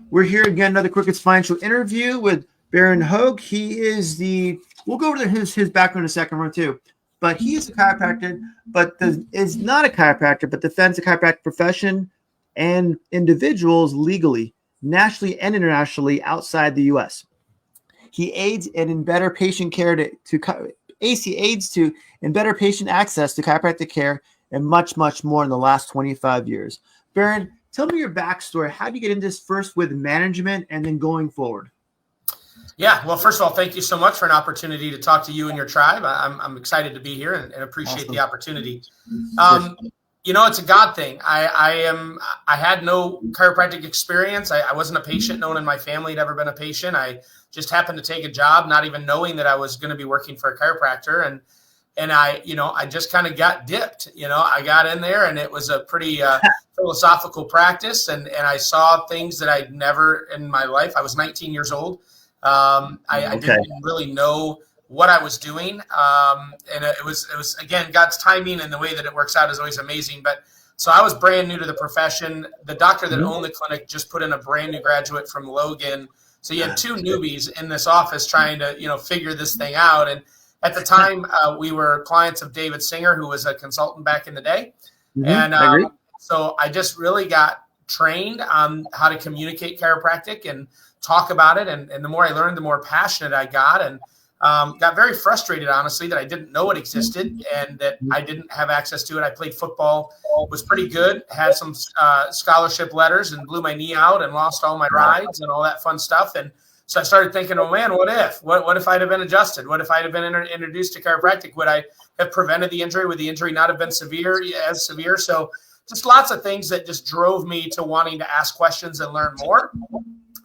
We're here again, another Cricket's Financial interview with Bharon Hoag. He is we'll go over his background in a second run too, but he is a chiropractor, but is not a chiropractor, but defends the chiropractic profession and individuals legally, nationally and internationally outside the U.S. He aids in better patient care in better patient access to chiropractic care and much, much more in the last 25 years. Bharon, tell me your backstory. How did you get into this first with management and then going forward? Yeah, well, first of all, thank you so much for an opportunity to talk to you and your tribe. I'm excited to be here and appreciate the opportunity. You know, it's a God thing. I had no chiropractic experience. I wasn't a patient. No one in my family had ever been a patient. I just happened to take a job, not even knowing that I was going to be working for a chiropractor. And I just kind of got dipped. I got in there and it was a pretty philosophical practice. And I saw things that I'd never in my life. I was 19 years old. I didn't really know what I was doing. And it was again, God's timing and the way that it works out is always amazing. But so I was brand new to the profession. The doctor that owned the clinic just put in a brand new graduate from Logan. So you had two newbies in this office trying to, figure this thing out. And at the time, we were clients of David Singer, who was a consultant back in the day. And so I just really got trained on how to communicate chiropractic and talk about it. And the more I learned, the more passionate I got, and got very frustrated, honestly, that I didn't know it existed and that I didn't have access to it. I played football, was pretty good, had some scholarship letters, and blew my knee out and lost all my rides and all that fun stuff. And so I started thinking, oh man, what if I'd have been adjusted? What if I'd have been introduced to chiropractic? Would I have prevented the injury? Would the injury not have been as severe? So just lots of things that just drove me to wanting to ask questions and learn more.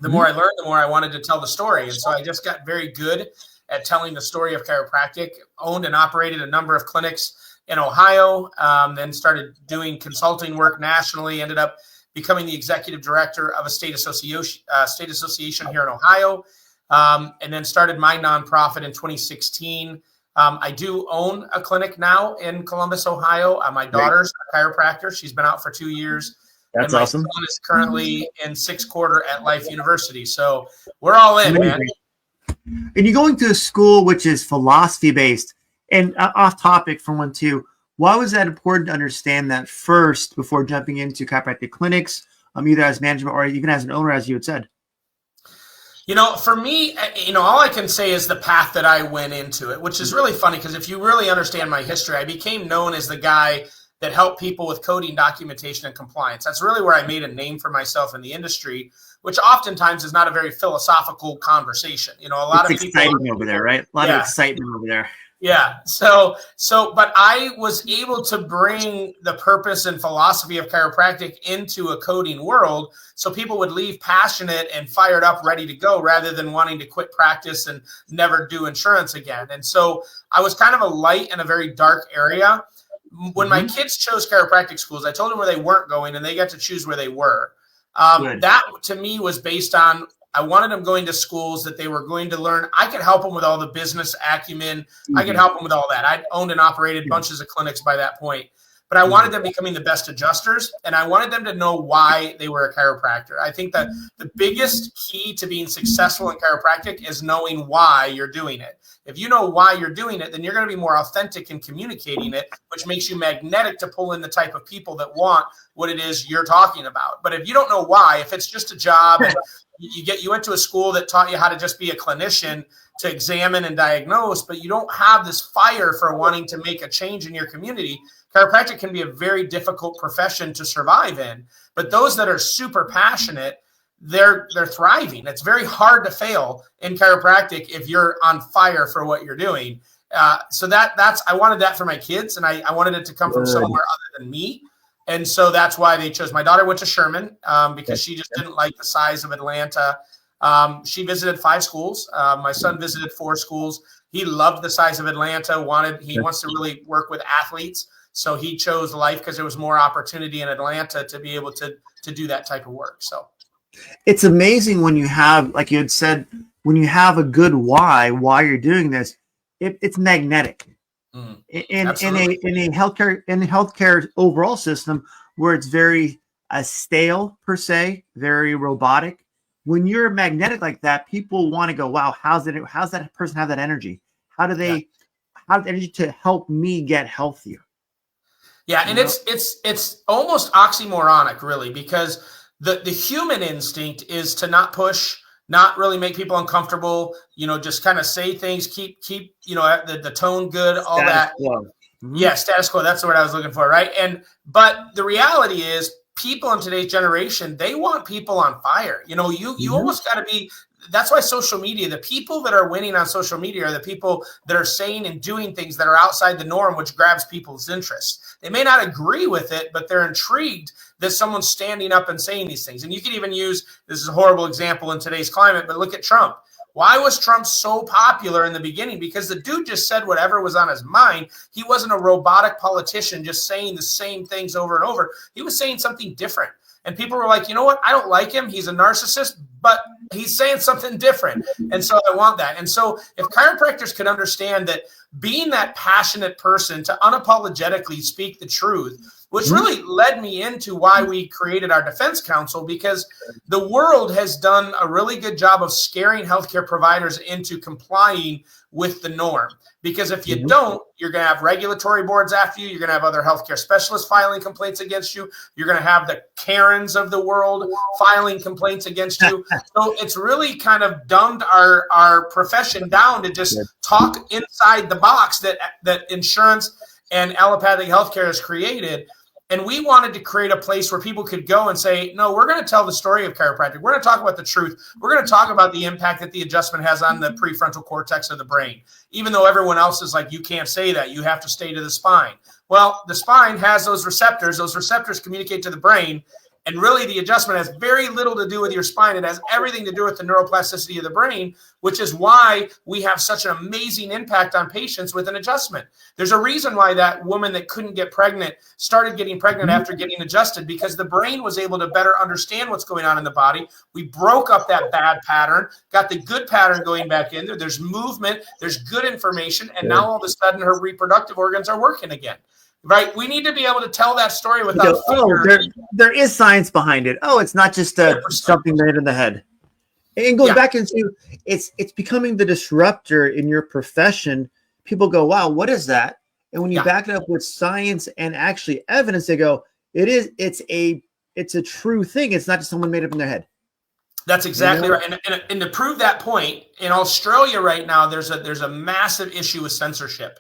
The more I learned, the more I wanted to tell the story. And so I just got very good at telling the story of chiropractic, owned and operated a number of clinics in Ohio, then started doing consulting work nationally, ended up becoming the executive director of a state association here in Ohio, and then started my nonprofit in 2016. I do own a clinic now in Columbus, Ohio. My daughter's a chiropractor. She's been out for 2 years. That's and awesome. My son is currently in sixth quarter at Life University. So we're all in, man. And you're going to a school which is philosophy-based. And off topic for one, too, why was that important to understand that first before jumping into chiropractic clinics, either as management or even as an owner, as you had said? For me, all I can say is the path that I went into it, which is really funny because if you really understand my history, I became known as the guy that helped people with coding, documentation, and compliance. That's really where I made a name for myself in the industry, which oftentimes is not a very philosophical conversation. A lot of people exciting over there, right? A lot of excitement over there. Yeah. But I was able to bring the purpose and philosophy of chiropractic into a coding world. So people would leave passionate and fired up, ready to go, rather than wanting to quit practice and never do insurance again. And so I was kind of a light in a very dark area. When my kids chose chiropractic schools, I told them where they weren't going and they got to choose where they were. That to me was based on, I wanted them going to schools that they were going to learn. I could help them with all the business acumen. I could help them with all that. I'd owned and operated bunches of clinics by that point, but I wanted them becoming the best adjusters, and I wanted them to know why they were a chiropractor. I think that the biggest key to being successful in chiropractic is knowing why you're doing it. If you know why you're doing it, then you're going to be more authentic in communicating it, which makes you magnetic to pull in the type of people that want what it is you're talking about. But if you don't know why, if it's just a job and you went to a school that taught you how to just be a clinician to examine and diagnose, but you don't have this fire for wanting to make a change in your community, chiropractic can be a very difficult profession to survive in. But those that are super passionate, they're thriving. It's very hard to fail in chiropractic if you're on fire for what you're doing. So that's I wanted that for my kids, and I wanted it to come from somewhere other than me. And so that's why they chose. My daughter went to Sherman because she just didn't like the size of Atlanta. She visited 5 schools. My son visited 4 schools. He loved the size of Atlanta. He wants to really work with athletes. So he chose Life because there was more opportunity in Atlanta to be able to do that type of work. So it's amazing when you have, like you had said, when you have a good why you're doing this, it's magnetic. In a healthcare overall system where it's very stale per se, very robotic, when you're magnetic like that, people want to go, wow, how's that person have that energy? How do they have energy to help me get healthier? Yeah, and it's almost oxymoronic, really, because the human instinct is to not push, not really make people uncomfortable, just kind of say things, keep the tone good, all status that. Quo. Mm-hmm. Yeah, status quo. That's the word I was looking for, right? But the reality is, people in today's generation, they want people on fire. You almost got to be. That's why social media, the people that are winning on social media are the people that are saying and doing things that are outside the norm, which grabs people's interest. They may not agree with it, but they're intrigued that someone's standing up and saying these things. And you can even use, this is a horrible example in today's climate, but look at Trump. Why was Trump so popular in the beginning? Because the dude just said whatever was on his mind. He wasn't a robotic politician just saying the same things over and over. He was saying something different. And people were like, you know what? I don't like him. He's a narcissist, but he's saying something different. And so I want that. And so if chiropractors could understand that being that passionate person to unapologetically speak the truth, which really led me into why we created our defense council, because the world has done a really good job of scaring healthcare providers into complying with the norm. Because if you don't, you're going to have regulatory boards after you. You're going to have other healthcare specialists filing complaints against you. You're going to have the Karens of the world filing complaints against you. So it's really kind of dumbed our profession down to just talk inside the box that insurance and allopathic healthcare has created. And we wanted to create a place where people could go and say, no, we're going to tell the story of chiropractic. We're going to talk about the truth. We're going to talk about the impact that the adjustment has on the prefrontal cortex of the brain. Even though everyone else is like, you can't say that. You have to stay to the spine. Well, the spine has those receptors. Those receptors communicate to the brain. And really, the adjustment has very little to do with your spine. It has everything to do with the neuroplasticity of the brain, which is why we have such an amazing impact on patients with an adjustment. There's a reason why that woman that couldn't get pregnant started getting pregnant after getting adjusted, because the brain was able to better understand what's going on in the body. We broke up that bad pattern, got the good pattern going back in there. There's movement, there's good information, and now all of a sudden her reproductive organs are working again. Right, we need to be able to tell that story without fear. There is science behind it. Oh, it's not just something that hit in the head. And going back into it's becoming the disruptor in your profession. People go, "Wow, what is that?" And when you back it up with science and actually evidence, they go, "It's a true thing. It's not just someone made up in their head." That's exactly right. And to prove that point, in Australia right now, there's a massive issue with censorship.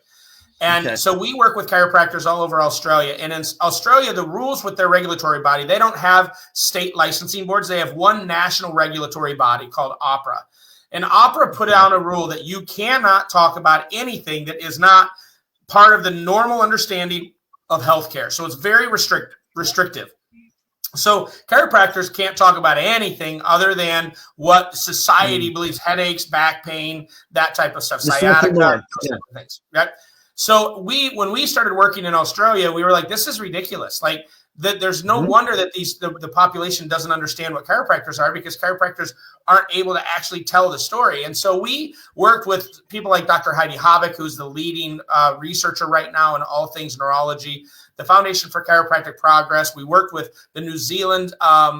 And so we work with chiropractors all over Australia. And in Australia, the rules with their regulatory body, they don't have state licensing boards. They have one national regulatory body called AHPRA. And AHPRA put out a rule that you cannot talk about anything that is not part of the normal understanding of healthcare. So it's very restrictive. So chiropractors can't talk about anything other than what society believes: headaches, back pain, that type of stuff, sciatica, those type of things, right? So when we started working in Australia, we were like, this is ridiculous. Like, there's no wonder that the population doesn't understand what chiropractors are, because chiropractors aren't able to actually tell the story. And so we worked with people like Dr. Heidi Hoag, who's the leading researcher right now in all things neurology, the Foundation for Chiropractic Progress. We worked with the New Zealand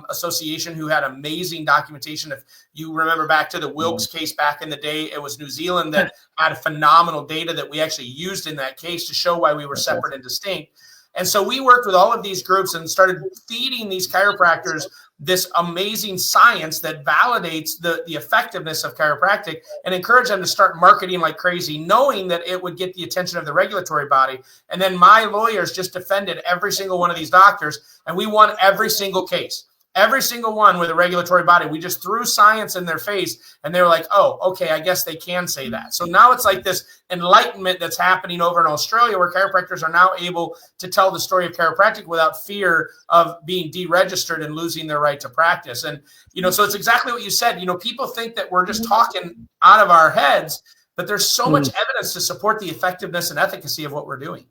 Association, who had amazing documentation. If you remember back to the Wilkes case back in the day, it was New Zealand that had phenomenal data that we actually used in that case to show why we were separate and distinct. And so we worked with all of these groups and started feeding these chiropractors this amazing science that validates the effectiveness of chiropractic, and encourage them to start marketing like crazy, knowing that it would get the attention of the regulatory body. And then my lawyers just defended every single one of these doctors, and we won every single case. Every single one with a regulatory body. We just threw science in their face, and they were like, oh, okay, I guess they can say that. So now it's like this enlightenment that's happening over in Australia, where chiropractors are now able to tell the story of chiropractic without fear of being deregistered and losing their right to practice. And, so it's exactly what you said. People think that we're just talking out of our heads, but there's so much evidence to support the effectiveness and efficacy of what we're doing.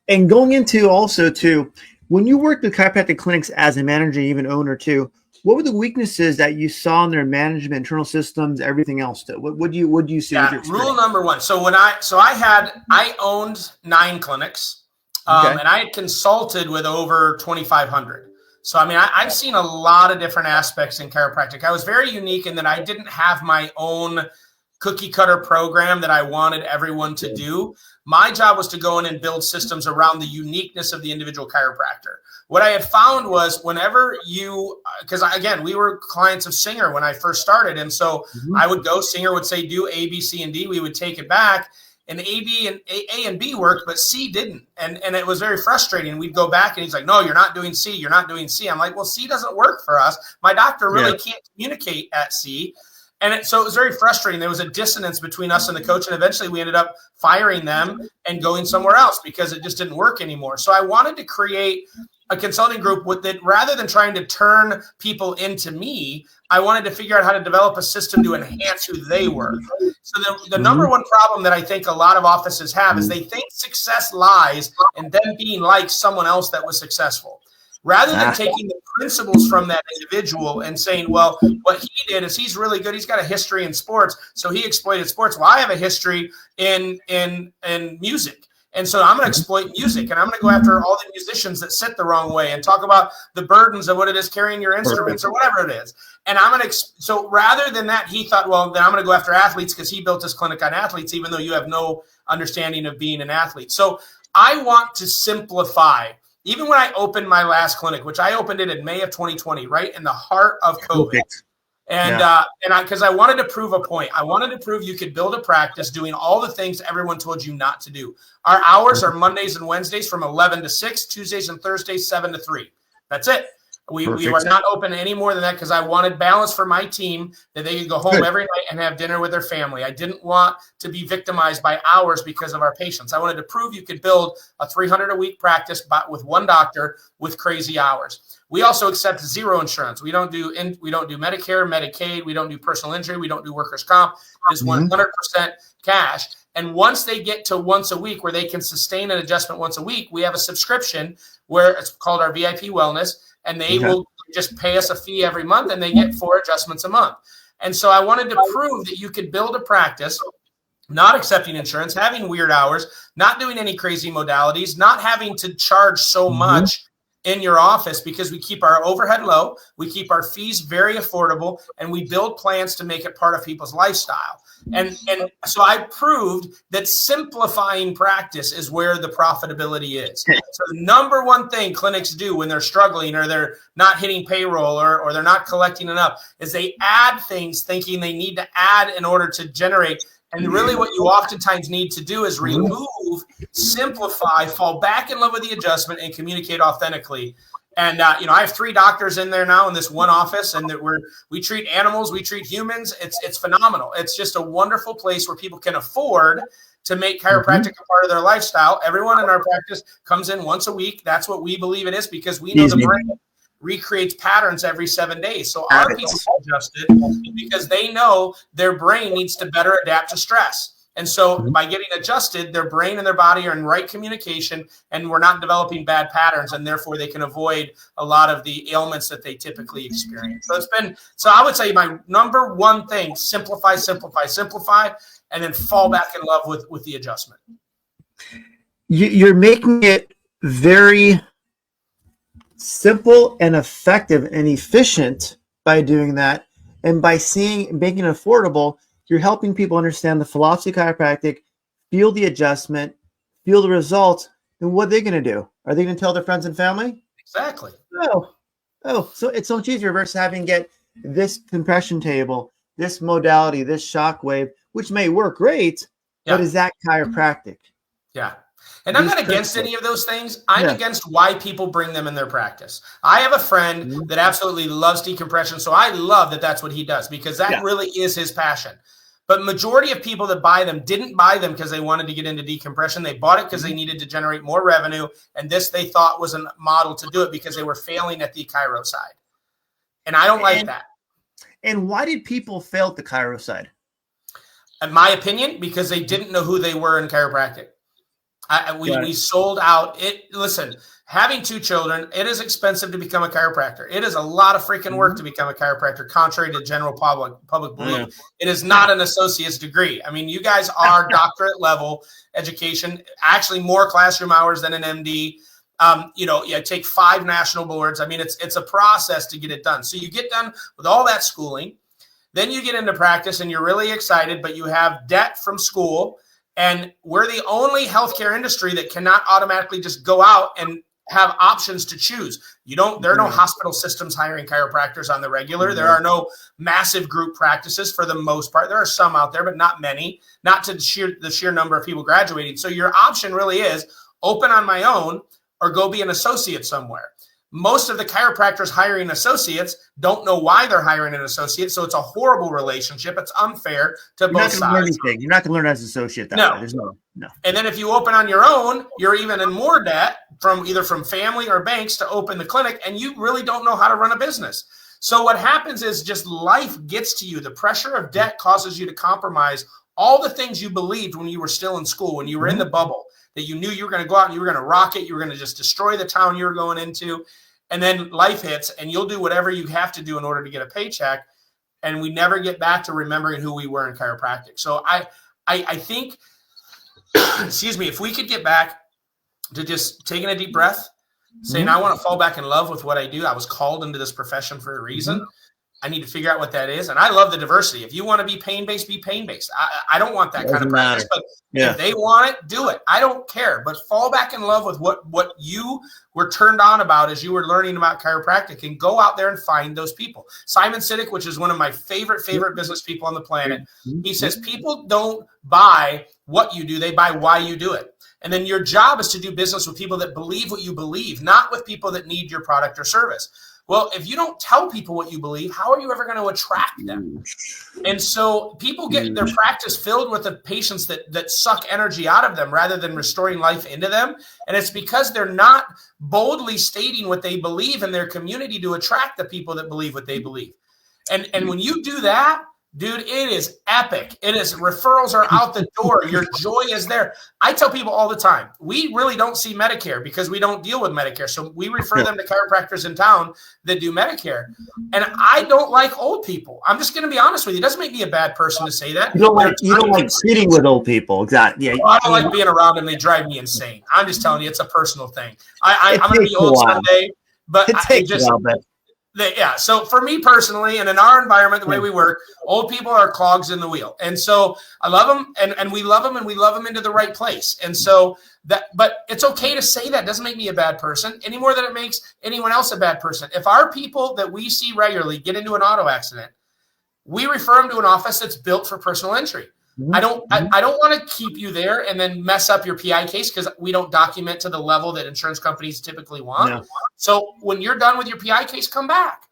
And going into also too, when you worked with chiropractic clinics as a manager, even owner too, what were the weaknesses that you saw in their management, internal systems, everything else? What do you see? Yeah, rule number one. So I owned 9 clinics, and I had consulted with over 2,500. So, I mean, I've seen a lot of different aspects in chiropractic. I was very unique in that I didn't have my own cookie cutter program that I wanted everyone to do. My job was to go in and build systems around the uniqueness of the individual chiropractor. What I had found was whenever because again, we were clients of Singer when I first started. And so I would go, Singer would say, do A, B, C, and D. We would take it back. And A and B worked, but C didn't. And it was very frustrating. We'd go back and he's like, no, you're not doing C. You're not doing C. I'm like, well, C doesn't work for us. My doctor really can't communicate at C. And so it was very frustrating. There was a dissonance between us and the coach. And eventually we ended up firing them and going somewhere else because it just didn't work anymore. So I wanted to create a consulting group with it rather than trying to turn people into me. I wanted to figure out how to develop a system to enhance who they were. So the number one problem that I think a lot of offices have is they think success lies in them being like someone else that was successful. Rather than taking the principles from that individual and saying, well, what he did is he's really good. He's got a history in sports, so he exploited sports. Well, I have a history in music. And so I'm going to exploit music, and I'm going to go after all the musicians that sit the wrong way and talk about the burdens of what it is carrying your instruments or whatever it is. And I'm going to, so rather than that, he thought, well, then I'm going to go after athletes because he built his clinic on athletes, even though you have no understanding of being an athlete. So I want to simplify. Even when I opened my last clinic, which I opened it in May of 2020, right in the heart of COVID. And because I wanted to prove a point. I wanted to prove you could build a practice doing all the things everyone told you not to do. Our hours are Mondays and Wednesdays from 11 to 6, Tuesdays and Thursdays 7 to 3. That's it. We were not open any more than that because I wanted balance for my team, that they could go home every night and have dinner with their family. I didn't want to be victimized by hours because of our patients. I wanted to prove you could build a 300 a week practice with one doctor with crazy hours. We also accept zero insurance. We don't do Medicare, Medicaid. We don't do personal injury. We don't do workers' comp. It's 100% cash. And once they get to once a week where they can sustain an adjustment once a week, we have a subscription where it's called our VIP Wellness. And they will just pay us a fee every month, and they get 4 adjustments a month. And so I wanted to prove that you could build a practice, not accepting insurance, having weird hours, not doing any crazy modalities, not having to charge so much in your office, because we keep our overhead low, we keep our fees very affordable, and we build plans to make it part of people's lifestyle. And so I proved that simplifying practice is where the profitability is. So the number one thing clinics do when they're struggling or they're not hitting payroll or they're not collecting enough is they add things thinking they need to add in order to generate. And really what you oftentimes need to do is remove, simplify, fall back in love with the adjustment, and communicate authentically. And, I have 3 doctors in there now in this one office, and that we treat animals, we treat humans. It's phenomenal. It's just a wonderful place where people can afford to make chiropractic a part of their lifestyle. Everyone in our practice comes in once a week. That's what we believe it is, because we know the brain recreates patterns every 7 days. So our people are adjusted because they know their brain needs to better adapt to stress. And so by getting adjusted, their brain and their body are in right communication, and we're not developing bad patterns, and therefore they can avoid a lot of the ailments that they typically experience. So I would say my number one thing, simplify, and then fall back in love with the adjustment. You're making it very simple and effective and efficient by doing that. And by making it affordable, you're helping people understand the philosophy of chiropractic, feel the adjustment, feel the results. And what are they going to do? Are they going to tell their friends and family? Exactly. Oh, so it's so much easier versus having to get this compression table, this modality, this shock wave, which may work great, but is that chiropractic? Yeah. And I'm not against any of those things. I'm against why people bring them in their practice. I have a friend that absolutely loves decompression. So I love that that's what he does, because that really is his passion. But majority of people that buy them didn't buy them because they wanted to get into decompression. They bought it because they needed to generate more revenue. And this they thought was a model to do it because they were failing at the chiro side. And I don't like that. And why did people fail at the chiro side? In my opinion, because they didn't know who they were in chiropractic. We sold out it. Listen, having 2 children, it is expensive to become a chiropractor. It is a lot of freaking work to become a chiropractor, contrary to general public belief. It is not an associate's degree. I mean, you guys are doctorate level education, actually more classroom hours than an MD. Take 5 national boards. I mean, it's a process to get it done. So you get done with all that schooling, then you get into practice and you're really excited, but you have debt from school. And we're the only healthcare industry that cannot automatically just go out and have options to choose. There are no hospital systems hiring chiropractors on the regular. There are no massive group practices for the most part. There are some out there, but not many, not to the sheer number of people graduating. So your option really is open on my own or go be an associate somewhere. Most of the chiropractors hiring associates don't know why they're hiring an associate. So it's a horrible relationship. It's unfair to both sides. You're not going to learn as an associate that way. There's no. And then if you open on your own, you're even in more debt from either from family or banks to open the clinic, and you really don't know how to run a business. So what happens is just life gets to you. The pressure of debt causes you to compromise all the things you believed when you were still in school, when you were in the bubble, that you knew you were going to go out and you were going to rock it. You were going to just destroy the town you were going into. And then life hits and you'll do whatever you have to do in order to get a paycheck. And we never get back to remembering who we were in chiropractic. So I think, excuse me, if we could get back to just taking a deep breath, saying, I want to fall back in love with what I do. I was called into this profession for a reason. I need to figure out what that is. And I love the diversity. If you want to be pain-based, be pain-based. I don't want that kind of practice, but if they want it, do it. I don't care, but fall back in love with what you were turned on about as you were learning about chiropractic, and go out there and find those people. Simon Sinek, which is one of my favorite business people on the planet, he says, people don't buy what you do. They buy why you do it. And then your job is to do business with people that believe what you believe, not with people that need your product or service. Well, if you don't tell people what you believe, how are you ever going to attract them? And so people get their practice filled with the patients that suck energy out of them rather than restoring life into them. And it's because they're not boldly stating what they believe in their community to attract the people that believe what they believe. And when you do that, dude, it is epic. It is, referrals are out the door. Your joy is there. I tell people all the time, we really don't see Medicare because we don't deal with Medicare. So we refer them to chiropractors in town that do Medicare. And I don't like old people. I'm just going to be honest with you. It doesn't make me a bad person to say that. You don't like sitting with old people. Exactly. Yeah. Well, I don't like being around them. They drive me insane. I'm just telling you, it's a personal thing. I'm going to be old someday, but so for me personally, and in our environment, the way we work, old people are clogs in the wheel. And so I love them and we love them, and we love them into the right place. And so but it's okay to say that. It doesn't make me a bad person any more than it makes anyone else a bad person. If our people that we see regularly get into an auto accident, we refer them to an office that's built for personal injury. I don't want to keep you there and then mess up your PI case because we don't document to the level that insurance companies typically want. No. So when you're done with your PI case, come back.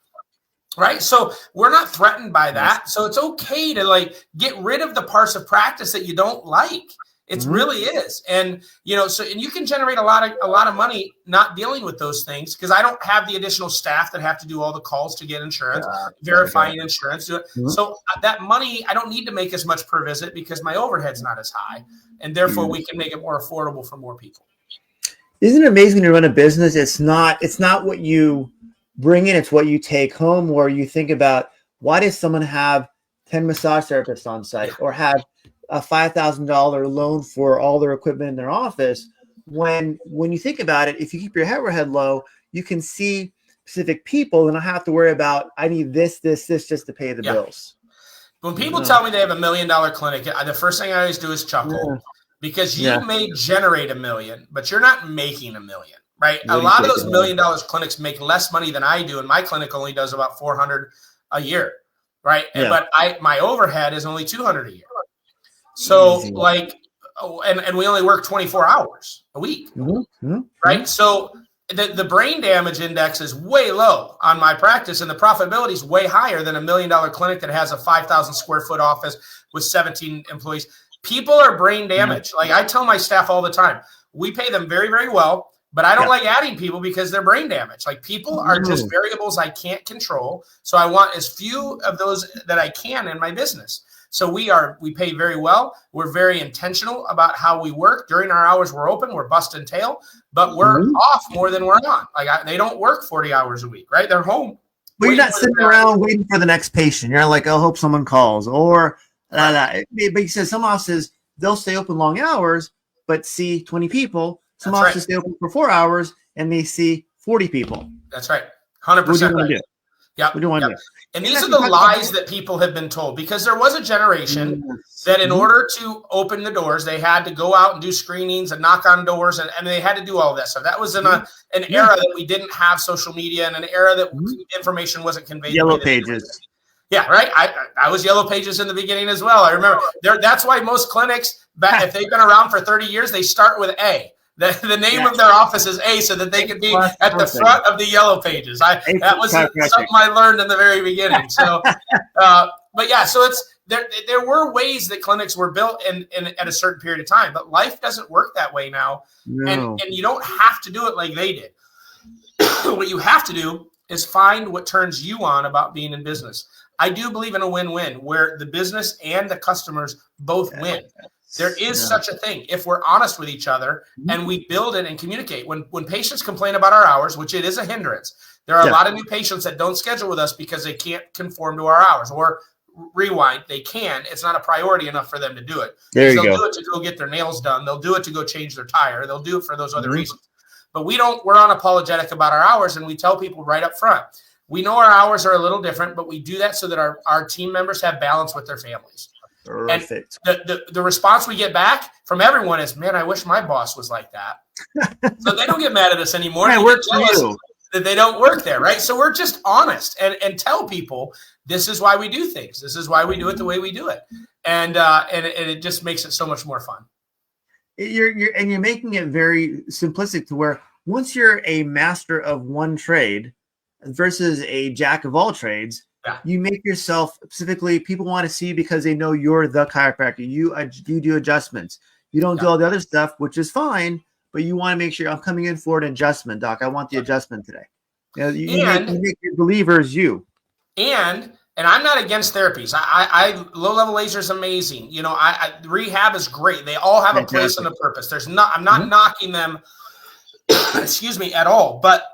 Right. So we're not threatened by that. So it's okay to get rid of the parts of practice that you don't like. It really is. And, and you can generate a lot of money not dealing with those things because I don't have the additional staff that have to do all the calls to get insurance, verifying insurance. So that money, I don't need to make as much per visit because my overhead's not as high. And therefore we can make it more affordable for more people. Isn't it amazing to run a business? It's not what you bring in, it's what you take home, or you think about, why does someone have 10 massage therapists on site or have a $5,000 loan for all their equipment in their office? When you think about it, if you keep your overhead low, you can see specific people and not have to worry about, I need this just to pay the bills. When people tell me they have $1 million clinic, the first thing I always do is chuckle because you may generate $1 million, but you're not making $1 million, right? A lot of those $1 million clinics make less money than I do. And my clinic only does about $400 a year. Right. Yeah. But my overhead is only $200 a year. So and we only work 24 hours a week. Right. So the brain damage index is way low on my practice, and the profitability is way higher than $1 million clinic that has a 5,000 square foot office with 17 employees. People are brain damaged. Like I tell my staff all the time, we pay them very, very well, but I don't like adding people because they're brain damaged. Like people are just variables I can't control. So I want as few of those that I can in my business. So we pay very well. We're very intentional about how we work. During our hours we're open, we're busting tail, but we're off more than we're on. They don't work 40 hours a week, right? They're home. Well, you're not sitting around waiting for the next patient. You're like, oh, hope someone calls. Or, but he says some offices, they'll stay open long hours, but see 20 people. Some offices stay open for 4 hours and they see 40 people. That's right. 100% right. Yep. What do you want to do? And these are the lies that people have been told, because there was a generation that in order to open the doors, they had to go out and do screenings and knock on doors, and they had to do all of that stuff. That was in an era that we didn't have social media, and an era that information wasn't conveyed. Yellow pages. Yeah, right. I was Yellow Pages in the beginning as well. I remember that's why most clinics, if they've been around for 30 years, they start with A. The name of their office is A, so that they can be at the front of the Yellow Pages. That was something I learned in the very beginning. So, but yeah, so there were ways that clinics were built in at a certain period of time, but life doesn't work that way now. No. And you don't have to do it like they did. What you have to do is find what turns you on about being in business. I do believe in a win-win where the business and the customers both win. There is such a thing if we're honest with each other and we build it and communicate. When patients complain about our hours, which it is a hindrance, there are a lot of new patients that don't schedule with us because they can't conform to our hours, or rewind. They can. It's not a priority enough for them to do it. They'll do it to go get their nails done. They'll do it to go change their tire. They'll do it for those other reasons. But we're unapologetic about our hours, and we tell people right up front. We know our hours are a little different, but we do that so that our team members have balance with their families. Perfect. And the response we get back from everyone is, man, I wish my boss was like that. So they don't get mad at us anymore. I work for you. That they don't work there, right? So we're just honest and tell people this is why we do things. This is why we do it the way we do it. And it just makes it so much more fun. You're making it very simplistic to where once you're a master of one trade versus a jack of all trades, you make yourself specifically, people want to see because they know you're the chiropractor. You do adjustments. You don't do all the other stuff, which is fine, but you want to make sure I'm coming in for an adjustment, doc. I want the adjustment today. You make your believers you. And I'm not against therapies. Low-level laser is amazing. Rehab is great. They all have a place and a purpose. I'm not knocking them, excuse me, at all. But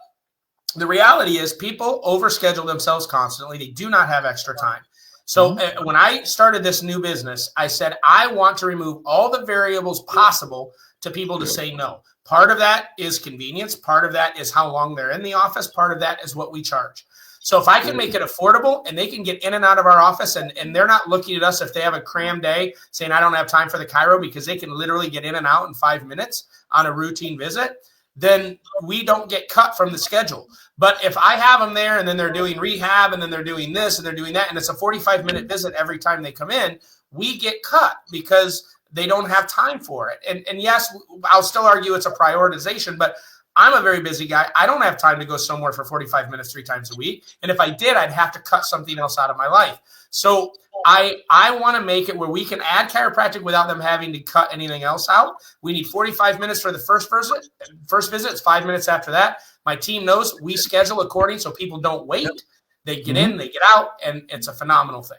the reality is people overschedule themselves constantly. They do not have extra time. So when I started this new business, I said, I want to remove all the variables possible to people to say no. Part of that is convenience. Part of that is how long they're in the office. Part of that is what we charge. So if I can make it affordable and they can get in and out of our office and they're not looking at us if they have a cram day saying, I don't have time for the chiro, because they can literally get in and out in 5 minutes on a routine visit, then we don't get cut from the schedule. But if I have them there and then they're doing rehab and then they're doing this and they're doing that, and it's a 45-minute visit every time they come in, we get cut because they don't have time for it. And yes, I'll still argue it's a prioritization, but I'm a very busy guy. I don't have time to go somewhere for 45 minutes 3 times a week. And if I did, I'd have to cut something else out of my life. So I want to make it where we can add chiropractic without them having to cut anything else out. We need 45 minutes for the first visit. It's 5 minutes after that. My team knows we schedule according so people don't wait. They get in, they get out, and it's a phenomenal thing.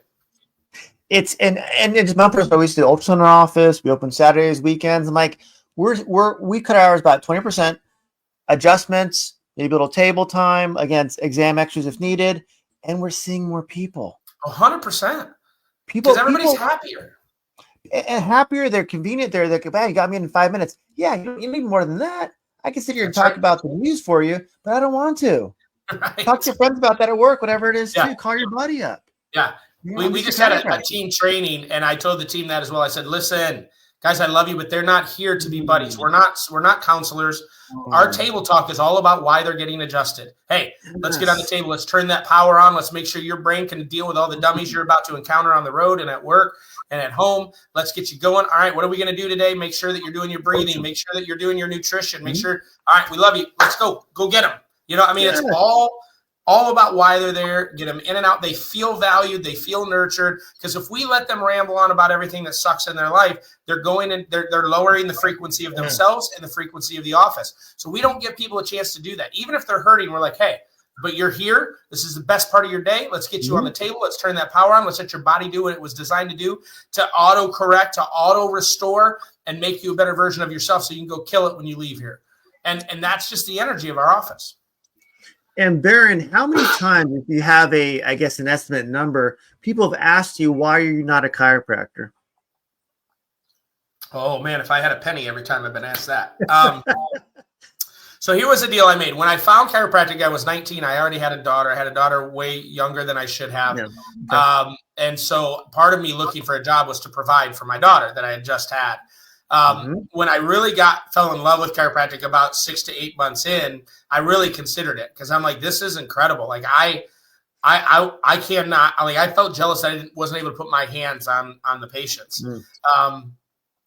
It's my personal. We used to do ultrasound in our office. We open Saturdays, weekends. I'm like, we cut hours about 20%. Adjustments, maybe a little table time, against exam extras if needed, and we're seeing more people. 100%. Because everybody's happier. And happier, they're convenient. They're like, man, you got me in 5 minutes. Yeah, you need more than that. I can sit here and talk about the news for you, but I don't want to. Right. Talk to your friends about that at work, whatever it is, too. Call your buddy up. Yeah. We just had a team training, and I told the team that as well. I said, listen, guys, I love you, but they're not here to be buddies. We're not counselors. Our table talk is all about why they're getting adjusted. Hey, let's get on the table. Let's turn that power on. Let's make sure your brain can deal with all the dummies you're about to encounter on the road and at work and at home. Let's get you going. All right, what are we going to do today? Make sure that you're doing your breathing. Make sure that you're doing your nutrition. Make sure, all right, we love you. Let's go. Go get them. It's all about why they're there, get them in and out. They feel valued. They feel nurtured. Because if we let them ramble on about everything that sucks in their life, they're going and they're lowering the frequency of themselves and the frequency of the office. So we don't give people a chance to do that. Even if they're hurting, we're like, hey, but you're here. This is the best part of your day. Let's get you on the table. Let's turn that power on. Let's let your body do what it was designed to do, to auto correct, to auto restore, and make you a better version of yourself so you can go kill it when you leave here. And that's just the energy of our office. And Bharon, how many times, if you have an estimate number, people have asked you, why are you not a chiropractor? Oh man, if I had a penny every time I've been asked that. So here was the deal I made. When I found chiropractic, I was 19. I already had a daughter. I had a daughter way younger than I should have. Yeah. Okay. And so part of me looking for a job was to provide for my daughter that I had just had. When I really fell in love with chiropractic about 6 to 8 months in, I really considered it because I'm like, this is incredible. Like I cannot, like I felt jealous that I wasn't able to put my hands on the patients.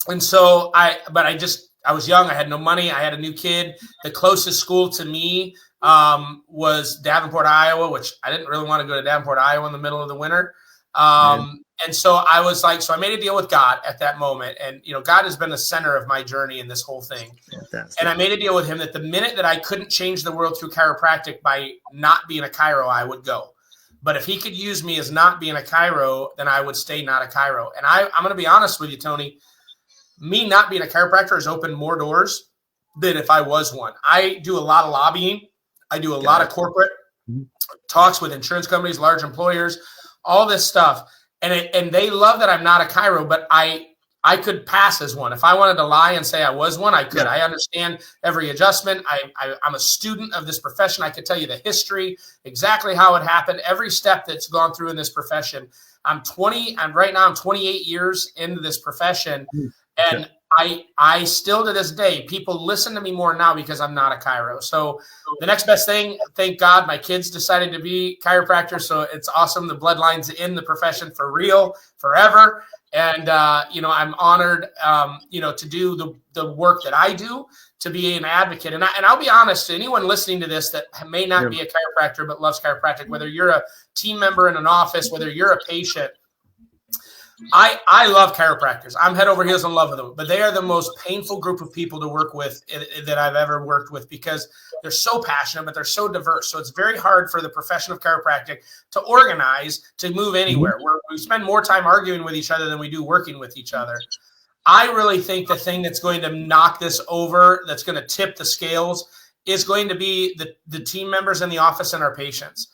And so I was young. I had no money. I had a new kid. The closest school to me was Davenport, Iowa, which I didn't really want to go to Davenport, Iowa in the middle of the winter. And so I was like, so I made a deal with God at that moment. And, God has been the center of my journey in this whole thing. And I made a deal with him that the minute that I couldn't change the world through chiropractic by not being a chiro, I would go. But if he could use me as not being a chiro, then I would stay not a chiro. And I'm going to be honest with you, Tony, me not being a chiropractor has opened more doors than if I was one. I do a lot of lobbying. I do a lot of corporate talks with insurance companies, large employers, all this stuff. And they love that I'm not a chiro, but I could pass as one. If I wanted to lie and say I was one, I could. I understand every adjustment. I'm a student of this profession. I could tell you the history, exactly how it happened, every step that's gone through in this profession. Right now I'm 28 years into this profession. And I still to this day, people listen to me more now because I'm not a chiro. So the next best thing, thank God, my kids decided to be chiropractors. So it's awesome. The bloodline's in the profession for real, forever. And, I'm honored, to do the work that I do, to be an advocate. And I'll be honest to anyone listening to this that may not be a chiropractor but loves chiropractic, whether you're a team member in an office, whether you're a patient, I love chiropractors. I'm head over heels in love with them, but they are the most painful group of people to work with that I've ever worked with because they're so passionate, but they're so diverse. So it's very hard for the profession of chiropractic to organize, to move anywhere. We spend more time arguing with each other than we do working with each other. I really think the thing that's going to knock this over, that's going to tip the scales, is going to be the team members in the office and our patients.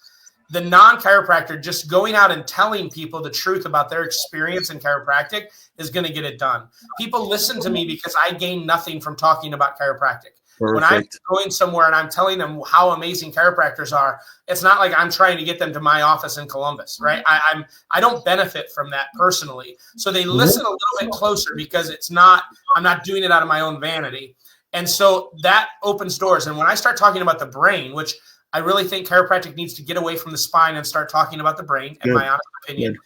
The non-chiropractor just going out and telling people the truth about their experience in chiropractic is going to get it done. People listen to me because I gain nothing from talking about chiropractic. Perfect. When I'm going somewhere and I'm telling them how amazing chiropractors are, it's not like I'm trying to get them to my office in Columbus, right? I don't benefit from that personally. So they listen a little bit closer because I'm not doing it out of my own vanity. And so that opens doors. And when I start talking about the brain, which I really think chiropractic needs to get away from the spine and start talking about the brain, in my honest opinion.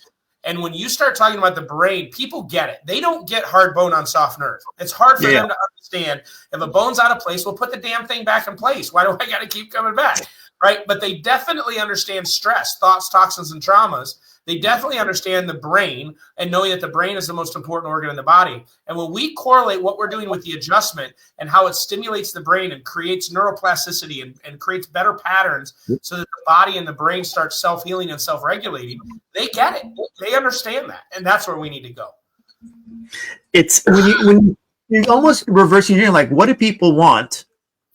And when you start talking about the brain, people get it. They don't get hard bone on soft nerve. It's hard for them to understand. If a bone's out of place, we'll put the damn thing back in place. Why do I got to keep coming back? Right? But they definitely understand stress, thoughts, toxins, and traumas. They definitely understand the brain and knowing that the brain is the most important organ in the body. And when we correlate what we're doing with the adjustment and how it stimulates the brain and creates neuroplasticity and creates better patterns so that the body and the brain start self-healing and self-regulating, they get it. They understand that. And that's where we need to go. It's when you're almost reversing engineering, like, what do people want?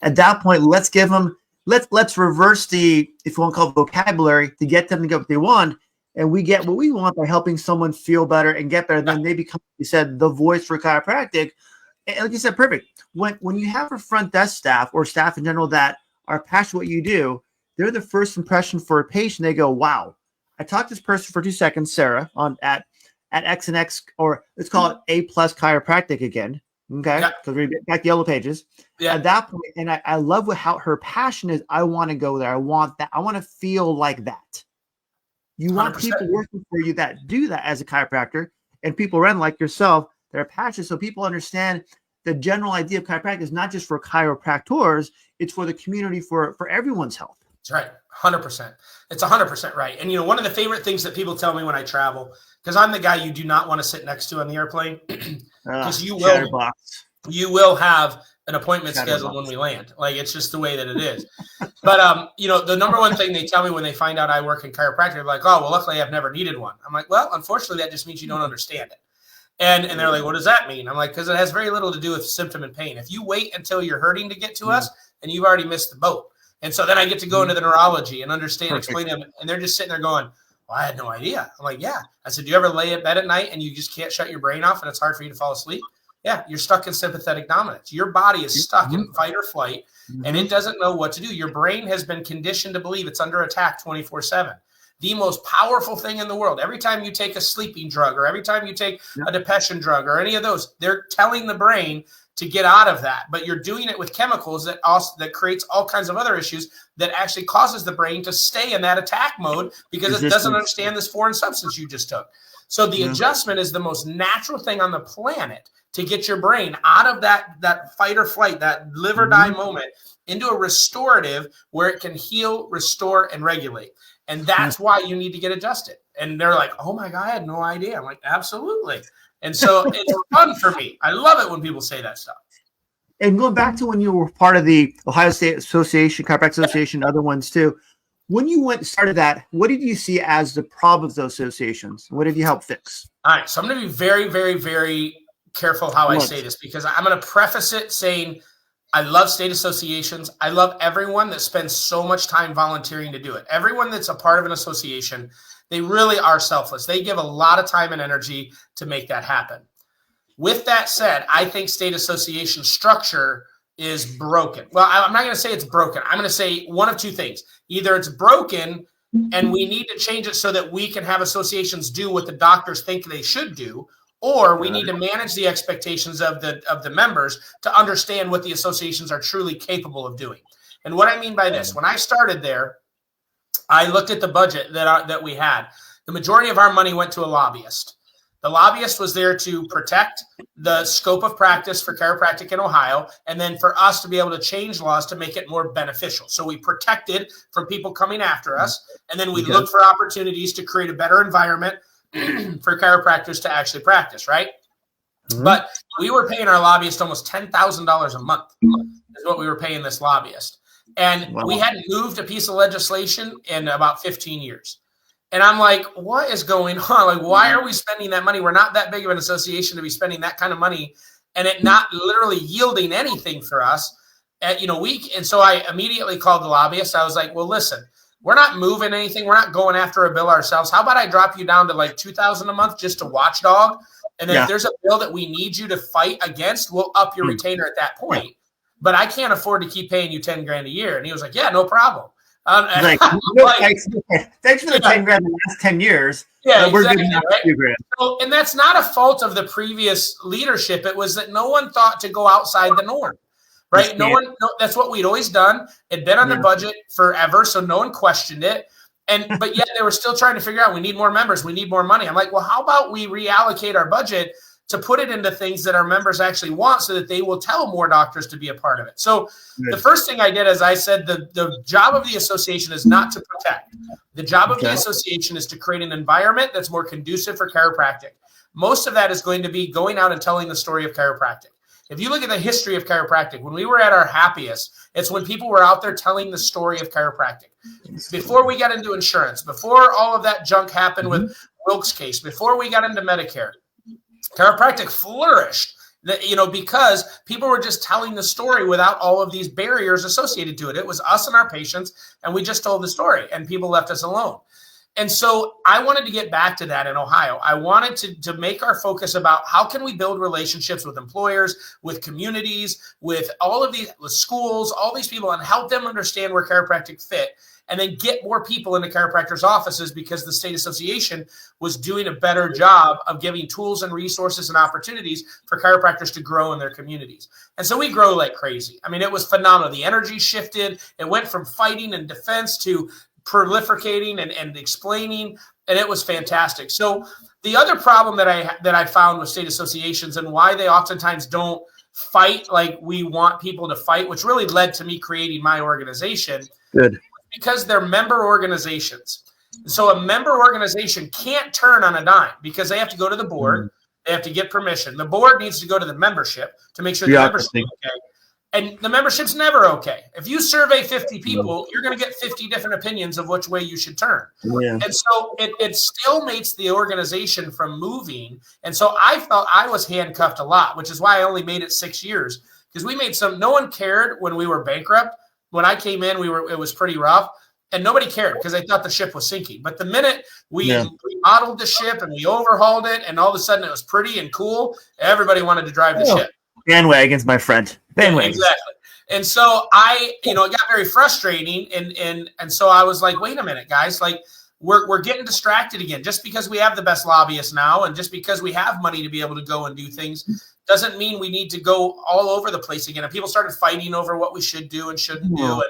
At that point, let's give them, let's reverse the, if you want to call it vocabulary, to get them to get what they want. And we get what we want by helping someone feel better and get better. Then they become, you said, the voice for chiropractic. And like you said, perfect. When you have a front desk staff or staff in general that are passionate what you do, they're the first impression for a patient. They go, wow, I talked to this person for 2 seconds, Sarah, at X and X, or let's call it A+ Chiropractic again. Okay. Because we get back the yellow pages. At that point, and I love how her passion is. I want to go there. I want that. I want to feel like that. You want 100%. People working for you that do that as a chiropractor, and people around like yourself that are passionate, so people understand the general idea of chiropractic is not just for chiropractors, it's for the community, for everyone's health. That's right. 100%. It's 100% right. And, one of the favorite things that people tell me when I travel, because I'm the guy you do not want to sit next to on the airplane, because you will have an appointment scheduled when we land. Like, it's just the way that it is. But, the number one thing they tell me when they find out I work in chiropractic, they're like, oh, well, luckily I've never needed one. I'm like, well, unfortunately, that just means you don't understand it. And they're like, what does that mean? I'm like, because it has very little to do with symptom and pain. If you wait until you're hurting to get to us, then you've already missed the boat. And so then I get to go into the neurology and understand, explain them. And they're just sitting there going, well, I had no idea. I'm like, yeah. I said, do you ever lay in bed at night and you just can't shut your brain off and it's hard for you to fall asleep? Yeah, you're stuck in sympathetic dominance. Your body is stuck in fight or flight, and it doesn't know what to do. Your brain has been conditioned to believe it's under attack 24/7. The most powerful thing in the world. Every time you take a sleeping drug or every time you take a depression drug or any of those, they're telling the brain to get out of that. But you're doing it with chemicals that creates all kinds of other issues that actually causes the brain to stay in that attack mode because it doesn't understand this foreign substance you just took. So the adjustment is the most natural thing on the planet to get your brain out of that fight or flight, that live or die moment, into a restorative where it can heal, restore, and regulate. And that's why you need to get adjusted. And they're like, oh my God, I had no idea. I'm like, absolutely. And so it's fun for me. I love it when people say that stuff. And going back to when you were part of the Ohio State Association, Chiropractic Association, other ones too, when you started that, what did you see as the problem of those associations? What did you help fix? All right. So I'm going to be very, very, very careful how I say this, because I'm going to preface it saying I love state associations. I love everyone that spends so much time volunteering to do it. Everyone that's a part of an association, they really are selfless. They give a lot of time and energy to make that happen. With that said, I think state association structure is broken. Well, I'm not going to say it's broken. I'm going to say one of two things. Either it's broken and we need to change it so that we can have associations do what the doctors think they should do, or we need to manage the expectations of the members to understand what the associations are truly capable of doing. And what I mean by this, when I started there, I looked at the budget that we had. The majority of our money went to a lobbyist. The lobbyist was there to protect the scope of practice for chiropractic in Ohio, and then for us to be able to change laws to make it more beneficial. So we protected from people coming after us, and then we looked for opportunities to create a better environment for chiropractors to actually practice, right? But we were paying our lobbyist almost $10,000 a month is what we were paying this lobbyist. And we hadn't moved a piece of legislation in about 15 years. And I'm like, what is going on? Like, why are we spending that money? We're not that big of an association to be spending that kind of money and it not literally yielding anything for us. And so I immediately called the lobbyist. I was like, well, listen, we're not moving anything. We're not going after a bill ourselves. How about I drop you down to like $2,000 a month just to watchdog? And then if there's a bill that we need you to fight against, we'll up your retainer at that point. But I can't afford to keep paying you $10,000 a year. And he was like, yeah, no problem. Thanks for the $10,000 in the last 10 years. Yeah, we're exactly, good right? So, and that's not a fault of the previous leadership. It was that no one thought to go outside the norm. Right. That's what we'd always done. It'd been on the budget forever. So no one questioned it. But yet they were still trying to figure out, we need more members. We need more money. I'm like, well, how about we reallocate our budget to put it into things that our members actually want so that they will tell more doctors to be a part of it. So the first thing I did, as I said, the job of the association is not to protect. The job of the association is to create an environment that's more conducive for chiropractic. Most of that is going to be going out and telling the story of chiropractic. If you look at the history of chiropractic, when we were at our happiest, it's when people were out there telling the story of chiropractic. Before we got into insurance, before all of that junk happened with Wilkes' case, before we got into Medicare, chiropractic flourished, because people were just telling the story without all of these barriers associated to it. It was us and our patients, and we just told the story, and people left us alone. And so I wanted to get back to that in Ohio. I wanted to make our focus about how can we build relationships with employers, with communities, with all of these, with schools, all these people, and help them understand where chiropractic fit, and then get more people into chiropractors' offices, because the state association was doing a better job of giving tools and resources and opportunities for chiropractors to grow in their communities. And so we grow like crazy. I mean, it was phenomenal. The energy shifted. It went from fighting and defense to proliferating and explaining, and it was fantastic. So the other problem that I found with state associations, and why they oftentimes don't fight like we want people to fight, which really led to me creating my organization, because they're member organizations. So a member organization can't turn on a dime, because they have to go to the board. They have to get permission. The board needs to go to the membership to make sure the membership is okay. And the membership's never okay. If you survey 50 people, you're going to get 50 different opinions of which way you should turn. And so it still makes the organization from moving. And so I felt I was handcuffed a lot, which is why I only made it 6 years, because we made no one cared when we were bankrupt. When I came in, it was pretty rough. and nobody cared because they thought the ship was sinking. But the minute we remodeled the ship and we overhauled it, and all of a sudden it was pretty and cool, everybody wanted to drive the ship. Bandwagons, my friend. Bandwagons. Exactly. And so it got very frustrating. And so I was like, wait a minute, guys, like we're getting distracted again. Just because we have the best lobbyists now, and just because we have money to be able to go and do things, doesn't mean we need to go all over the place again. And people started fighting over what we should do and shouldn't do. And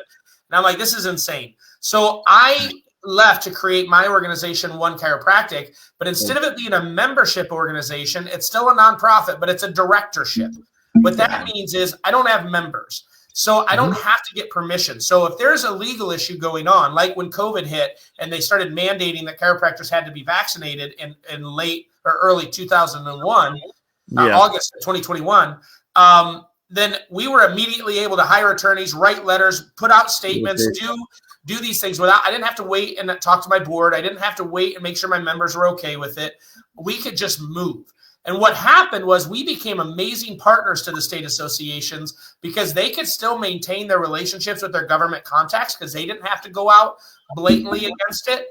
I'm like, this is insane. So I left to create my organization, OneChiropractic. But instead of it being a membership organization, it's still a nonprofit, but it's a directorship. What that means is I don't have members. So I don't have to get permission. So if there's a legal issue going on, like when COVID hit and they started mandating that chiropractors had to be vaccinated in late or early 2001, August of 2021, then we were immediately able to hire attorneys, write letters, put out statements, do these things I didn't have to wait and talk to my board. I didn't have to wait and make sure my members were okay with it. We could just move. And what happened was we became amazing partners to the state associations because they could still maintain their relationships with their government contacts because they didn't have to go out blatantly against it.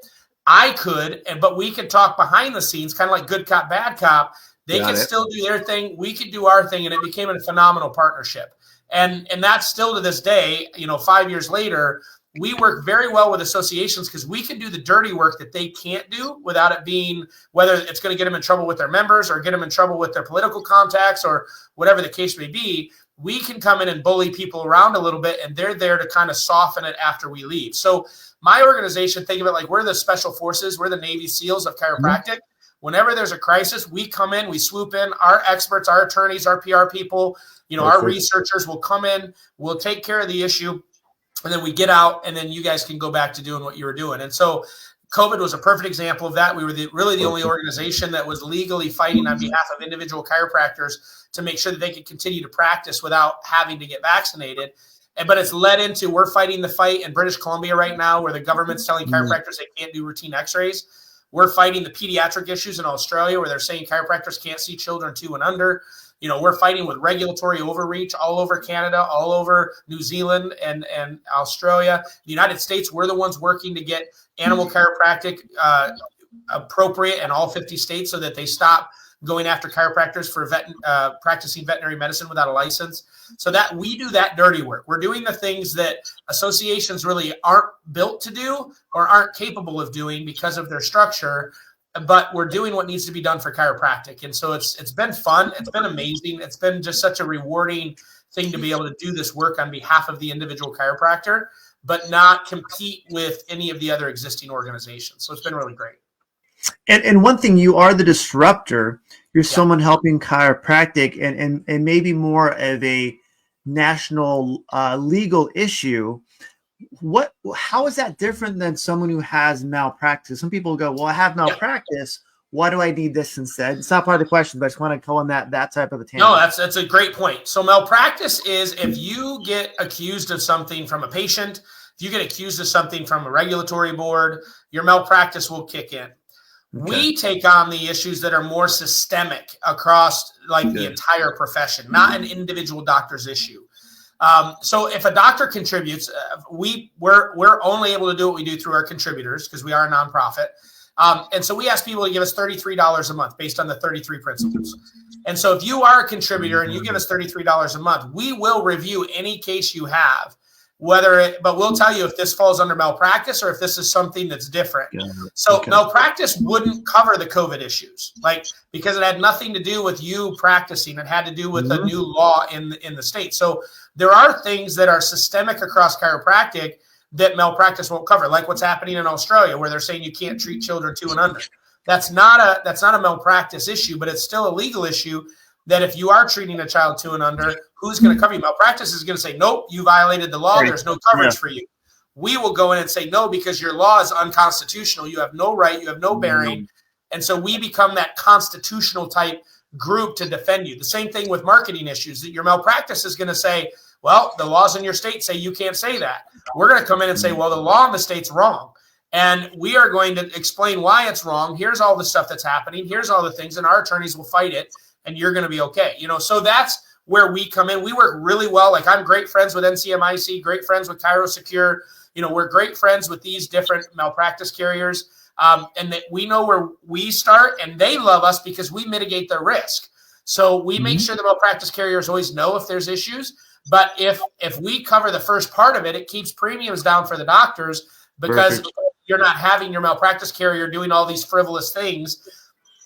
I could, but we could talk behind the scenes, kind of like good cop, bad cop. They could still do their thing. We could do our thing, and it became a phenomenal partnership. And that's still to this day, 5 years later, we work very well with associations because we can do the dirty work that they can't do without it being, whether it's going to get them in trouble with their members or get them in trouble with their political contacts or whatever the case may be. We can come in and bully people around a little bit, and they're there to kind of soften it after we leave. So my organization, think of it like we're the special forces. We're the Navy SEALs of chiropractic. Whenever there's a crisis, we come in, we swoop in. Our experts, our attorneys, our PR people, our researchers will come in, we'll take care of the issue. And then we get out, and then you guys can go back to doing what you were doing. And so COVID was a perfect example of that. We were really the only organization that was legally fighting on behalf of individual chiropractors to make sure that they could continue to practice without having to get vaccinated. But it's led into, we're fighting the fight in British Columbia right now where the government's telling chiropractors they can't do routine x-rays. We're fighting the pediatric issues in Australia where they're saying chiropractors can't see children 2 and under. We're fighting with regulatory overreach all over Canada, all over New Zealand and Australia. The United States, we're the ones working to get animal chiropractic appropriate in all 50 states so that they stop going after chiropractors for practicing veterinary medicine without a license. So that we do that dirty work. We're doing the things that associations really aren't built to do or aren't capable of doing because of their structure. But we're doing what needs to be done for chiropractic. And so it's been fun. It's been amazing. It's been just such a rewarding thing to be able to do this work on behalf of the individual chiropractor, but not compete with any of the other existing organizations. So it's been really great. And one thing, you are the disruptor. You're someone helping chiropractic and maybe more of a national legal issue. How is that different than someone who has malpractice? Some people go, well, I have malpractice. Why do I need this instead? It's not part of the question, but I just want to call on that type of a tangent. No, that's a great point. So malpractice is if you get accused of something from a patient, if you get accused of something from a regulatory board, your malpractice will kick in. Okay. We take on the issues that are more systemic across the entire profession, not an individual doctor's issue. So if a doctor contributes, we're only able to do what we do through our contributors because we are a nonprofit. And so we ask people to give us $33 a month based on the 33 principles. And so if you are a contributor and you give us $33 a month, we will review any case you have, but we'll tell you if this falls under malpractice or if this is something that's different. Malpractice wouldn't cover the COVID issues, because it had nothing to do with you practicing. It had to do with a new law in the state. So there are things that are systemic across chiropractic that malpractice won't cover, like what's happening in Australia, where they're saying you can't treat children 2 and under. That's not a malpractice issue, but it's still a legal issue that if you are treating a child 2 and under, who's going to cover you? Malpractice is going to say, nope, you violated the law. There's no coverage for you. We will go in and say, no, because your law is unconstitutional. You have no right. You have no bearing. And so we become that constitutional type group to defend you. The same thing with marketing issues, that your malpractice is going to say, well, the laws in your state say you can't say that. We're going to come in and say, well, the law in the state's wrong. And we are going to explain why it's wrong. Here's all the stuff that's happening. Here's all the things, and our attorneys will fight it, and you're going to be okay. So that's where we come in. We work really well. Like I'm great friends with NCMIC, great friends with ChiroSecure. We're great friends with these different malpractice carriers. And that we know where we start, and they love us because we mitigate their risk. So we make sure the malpractice carriers always know if there's issues. But if we cover the first part of it, it keeps premiums down for the doctors because you're not having your malpractice carrier doing all these frivolous things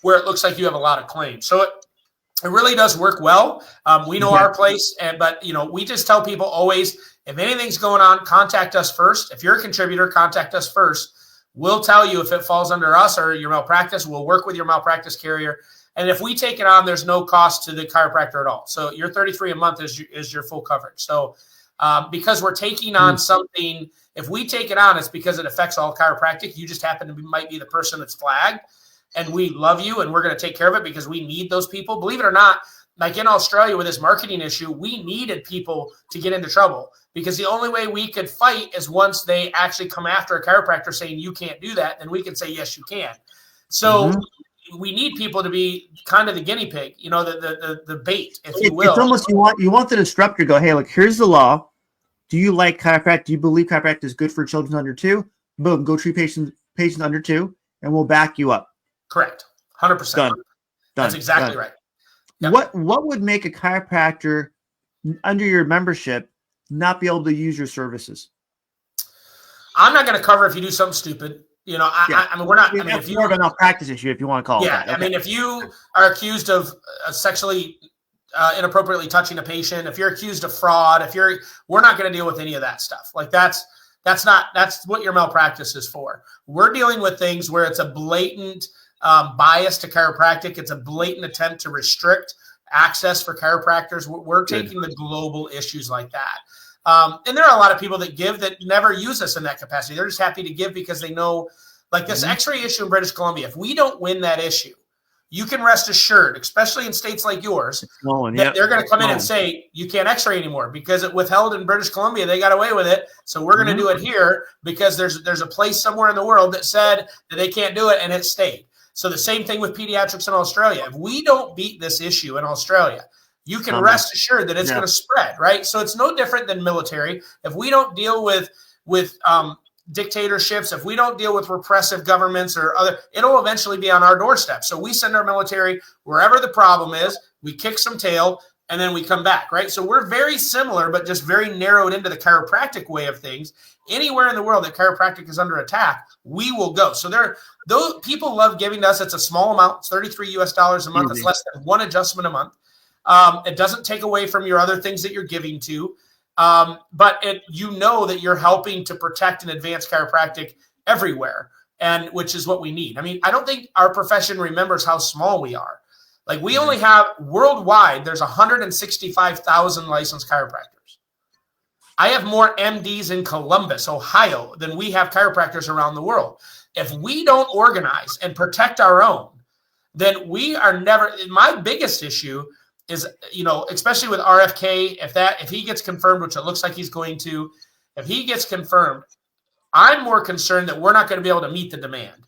where it looks like you have a lot of claims. So it really does work well. We know our place, but we just tell people always, if anything's going on, contact us first. If you're a contributor, contact us first. We'll tell you if it falls under us or your malpractice. We'll work with your malpractice carrier. And if we take it on, there's no cost to the chiropractor at all. So your $33 a month is your full coverage. So because we're taking on something, if we take it on, it's because it affects all chiropractic. You just happen to might be the person that's flagged, and we love you, and we're going to take care of it because we need those people. Believe it or not, like in Australia with this marketing issue, we needed people to get into trouble because the only way we could fight is once they actually come after a chiropractor saying you can't do that, then we can say, yes, you can. So we need people to be kind of the guinea pig, the bait, if you will. It's almost you want the disruptor to go, hey, look, here's the law. Do you like chiropractic? Do you believe chiropractic is good for children under 2? Boom, go treat patients under 2, and we'll back you up. Correct. 100%. Done. That's exactly right. Yep. What would make a chiropractor under your membership not be able to use your services? I'm not going to cover if you do something stupid. I mean, we're not. I mean, if you have a malpractice issue, if you want to call it that. Yeah, I mean, if you are accused of sexually inappropriately touching a patient, if you're accused of fraud, we're not going to deal with any of that stuff. Like that's what your malpractice is for. We're dealing with things where it's a blatant bias to chiropractic. It's a blatant attempt to restrict access for chiropractors. We're taking the global issues like that. And there are a lot of people that give that never use us in that capacity. They're just happy to give because they know, like this X-ray issue in British Columbia, if we don't win that issue, you can rest assured, especially in states like yours, that they're going to come in and say, you can't X-ray anymore because it withheld in British Columbia. They got away with it. So we're going to do it here because there's a place somewhere in the world that said that they can't do it, and it stayed. So the same thing with pediatrics in Australia. If we don't beat this issue in Australia, you can rest assured that it's going to spread, right? So it's no different than military. If we don't deal with dictatorships, if we don't deal with repressive governments or other, it'll eventually be on our doorstep. So we send our military wherever the problem is, we kick some tail, and then we come back, right? So we're very similar, but just very narrowed into the chiropractic way of things. Anywhere in the world that chiropractic is under attack, we will go. So those people love giving to us. It's a small amount. It's $33 US a month. It's less than one adjustment a month. It doesn't take away from your other things that you're giving to. But that you're helping to protect and advance chiropractic everywhere, and which is what we need. I mean, I don't think our profession remembers how small we are. Like we only have worldwide, there's 165,000 licensed chiropractors. I have more MDs in Columbus, Ohio, than we have chiropractors around the world. If we don't organize and protect our own, then we are never. My biggest issue is, especially with RFK, if he gets confirmed, which it looks like he's going to, if he gets confirmed, I'm more concerned that we're not going to be able to meet the demand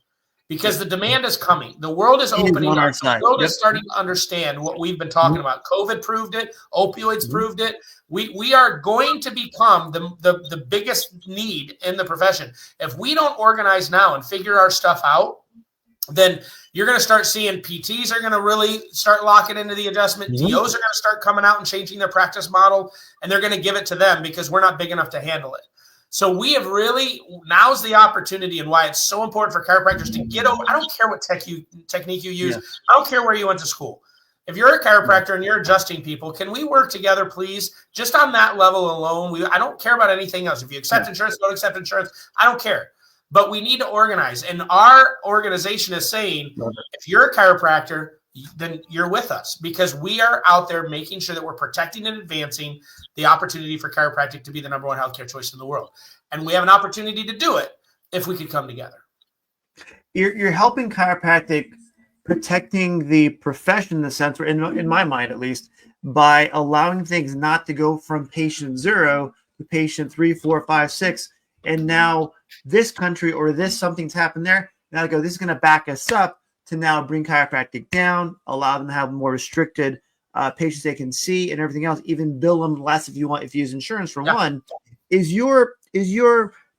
because the demand is coming. The world is opening up. The world is starting to understand what we've been talking about. COVID proved it. Opioids proved it. We are going to become the biggest need in the profession. If we don't organize now and figure our stuff out, then you're going to start seeing PTs are going to really start locking into the adjustment. DOs are going to start coming out and changing their practice model, and they're going to give it to them because we're not big enough to handle it. So we have now's the opportunity, and why it's so important for chiropractors to get over. I don't care what technique you use. I don't care where you went to school. If you're a chiropractor and you're adjusting people, can we work together, please? Just on that level alone. I don't care about anything else. If you accept insurance, don't accept insurance. I don't care. But we need to organize. And our organization is saying, if you're a chiropractor, then you're with us because we are out there making sure that we're protecting and advancing the opportunity for chiropractic to be the #1 healthcare choice in the world. And we have an opportunity to do it if we could come together. You're helping chiropractic, protecting the profession in the sense, in my mind at least, by allowing things not to go from patient 0 to patient 3, 4, 5, 6. And now this country or something's happened there. Now they go, this is going to back us up to now bring chiropractic down, allow them to have more restricted patients they can see and everything else, even bill them less if you use insurance for Yeah. one. Is your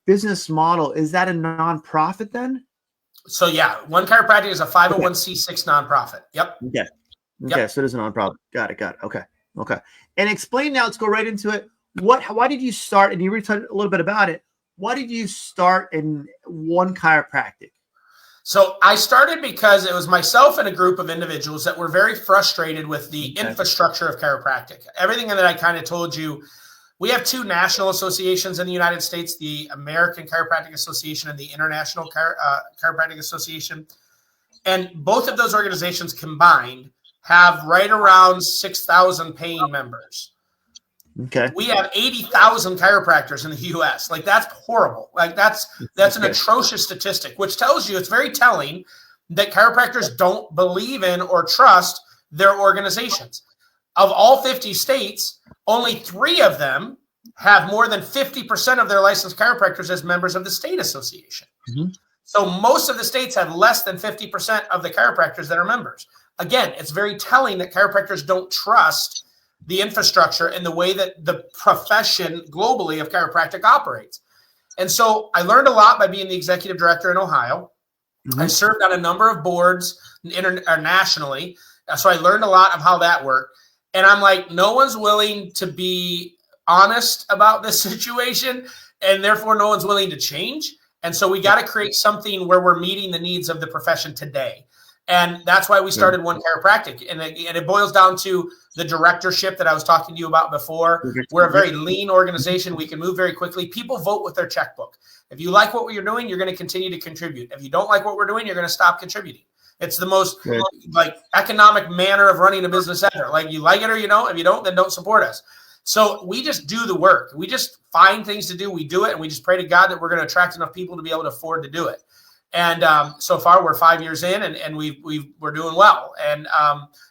business model, is that a nonprofit then? So yeah, One Chiropractic is a 501c6 nonprofit. Yep. Okay. Yep. So it is a nonprofit. Got it. Okay. And explain now, let's go right into it. Why did you start, and you already talked a little bit about it. Why did you start in One Chiropractic? So I started because it was myself and a group of individuals that were very frustrated with the infrastructure of chiropractic. Everything that I kind of told you, we have two national associations in the United States, the American Chiropractic Association and the International Chiropractic Association. And both of those organizations combined have right around 6,000 paying members. Okay. We have 80,000 chiropractors in the U.S. Like, that's horrible. Like, that's an atrocious statistic, which tells you, it's very telling that chiropractors don't believe in or trust their organizations. Of all 50 states, only 3 of them have more than 50% of their licensed chiropractors as members of the state association. Mm-hmm. So most of the states have less than 50% of the chiropractors that are members. Again, it's very telling that chiropractors don't trust the infrastructure and the way that the profession globally of chiropractic operates. And so I learned a lot by being the executive director in Ohio. Mm-hmm. I served on a number of boards nationally. So I learned a lot of how that worked. And I'm like, no one's willing to be honest about this situation, and therefore no one's willing to change. And so we got to create something where we're meeting the needs of the profession today. And that's why we started One Chiropractic. And it boils down to the directorship that I was talking to you about before. We're a very lean organization. We can move very quickly. People vote with their checkbook. If you like what you're doing, you're going to continue to contribute. If you don't like what we're doing, you're going to stop contributing. It's the most economic manner of running a business ever. Like, you like it or you don't. If you don't, then don't support us. So we just do the work. We just find things to do. We do it. And we just pray to God that we're going to attract enough people to be able to afford to do it. And so far, we're 5 years in, and we're doing well. And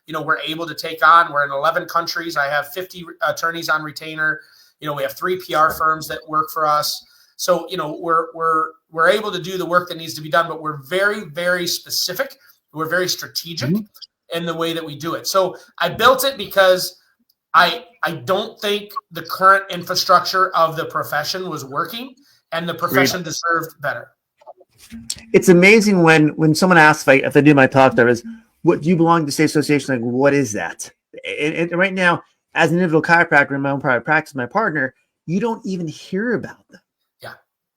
we're able to take on. We're in 11 countries. I have 50 attorneys on retainer. We have 3 PR firms that work for us. So we're able to do the work that needs to be done. But we're very, very specific. We're very strategic in the way that we do it. So I built it because I don't think the current infrastructure of the profession was working, and the profession deserved better. It's amazing when someone asks if I do my talk there is, what do you belong to the state association? Like, what is that? And right now, as an individual chiropractor in my own private practice, my partner, you don't even hear about them.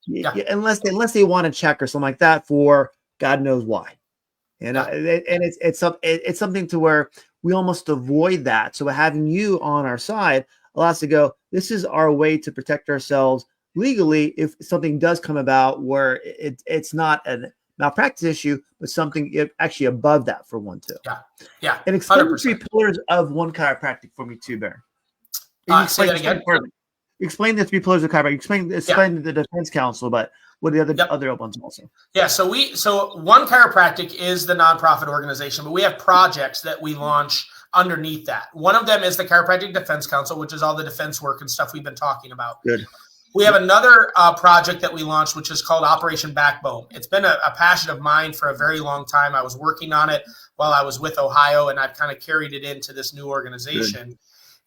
Yeah. Unless they want to check or something like that for God knows why. And it's something to where we almost avoid that. So having you on our side allows us to go, this is our way to protect ourselves legally if something does come about where it's not a malpractice issue, but something actually above that for one too. Yeah. And explain 100%. The 3 pillars of One Chiropractic for me too, Bharon. Say that again. Explain the 3 pillars of chiropractic. Explain the defense counsel, but what are the other ones also? Yeah. So One Chiropractic is the nonprofit organization, but we have projects that we launch underneath that. One of them is the Chiropractic Defense Council, which is all the defense work and stuff we've been talking about. Good. We have another project that we launched, which is called Operation Backbone. It's been a passion of mine for a very long time. I was working on it while I was with Ohio, and I've kind of carried it into this new organization. Good.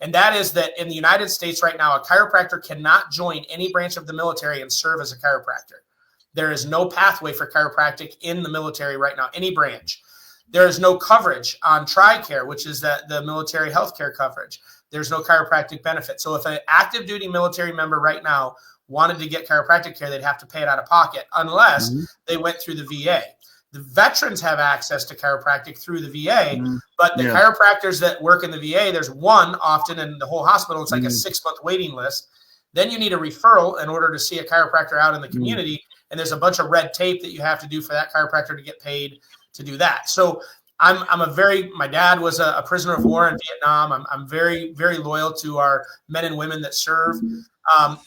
And that is that in the United States right now, a chiropractor cannot join any branch of the military and serve as a chiropractor. There is no pathway for chiropractic in the military right now, any branch. There is no coverage on TRICARE, which is the military healthcare coverage. There's no chiropractic benefit. So if an active duty military member right now wanted to get chiropractic care, they'd have to pay it out of pocket unless they went through the VA. The veterans have access to chiropractic through the VA, but the chiropractors that work in the VA, there's one often in the whole hospital. It's like a 6-month waiting list. Then you need a referral in order to see a chiropractor out in the community. And there's a bunch of red tape that you have to do for that chiropractor to get paid to do that. So my dad was a prisoner of war in Vietnam. I'm very, very loyal to our men and women that serve.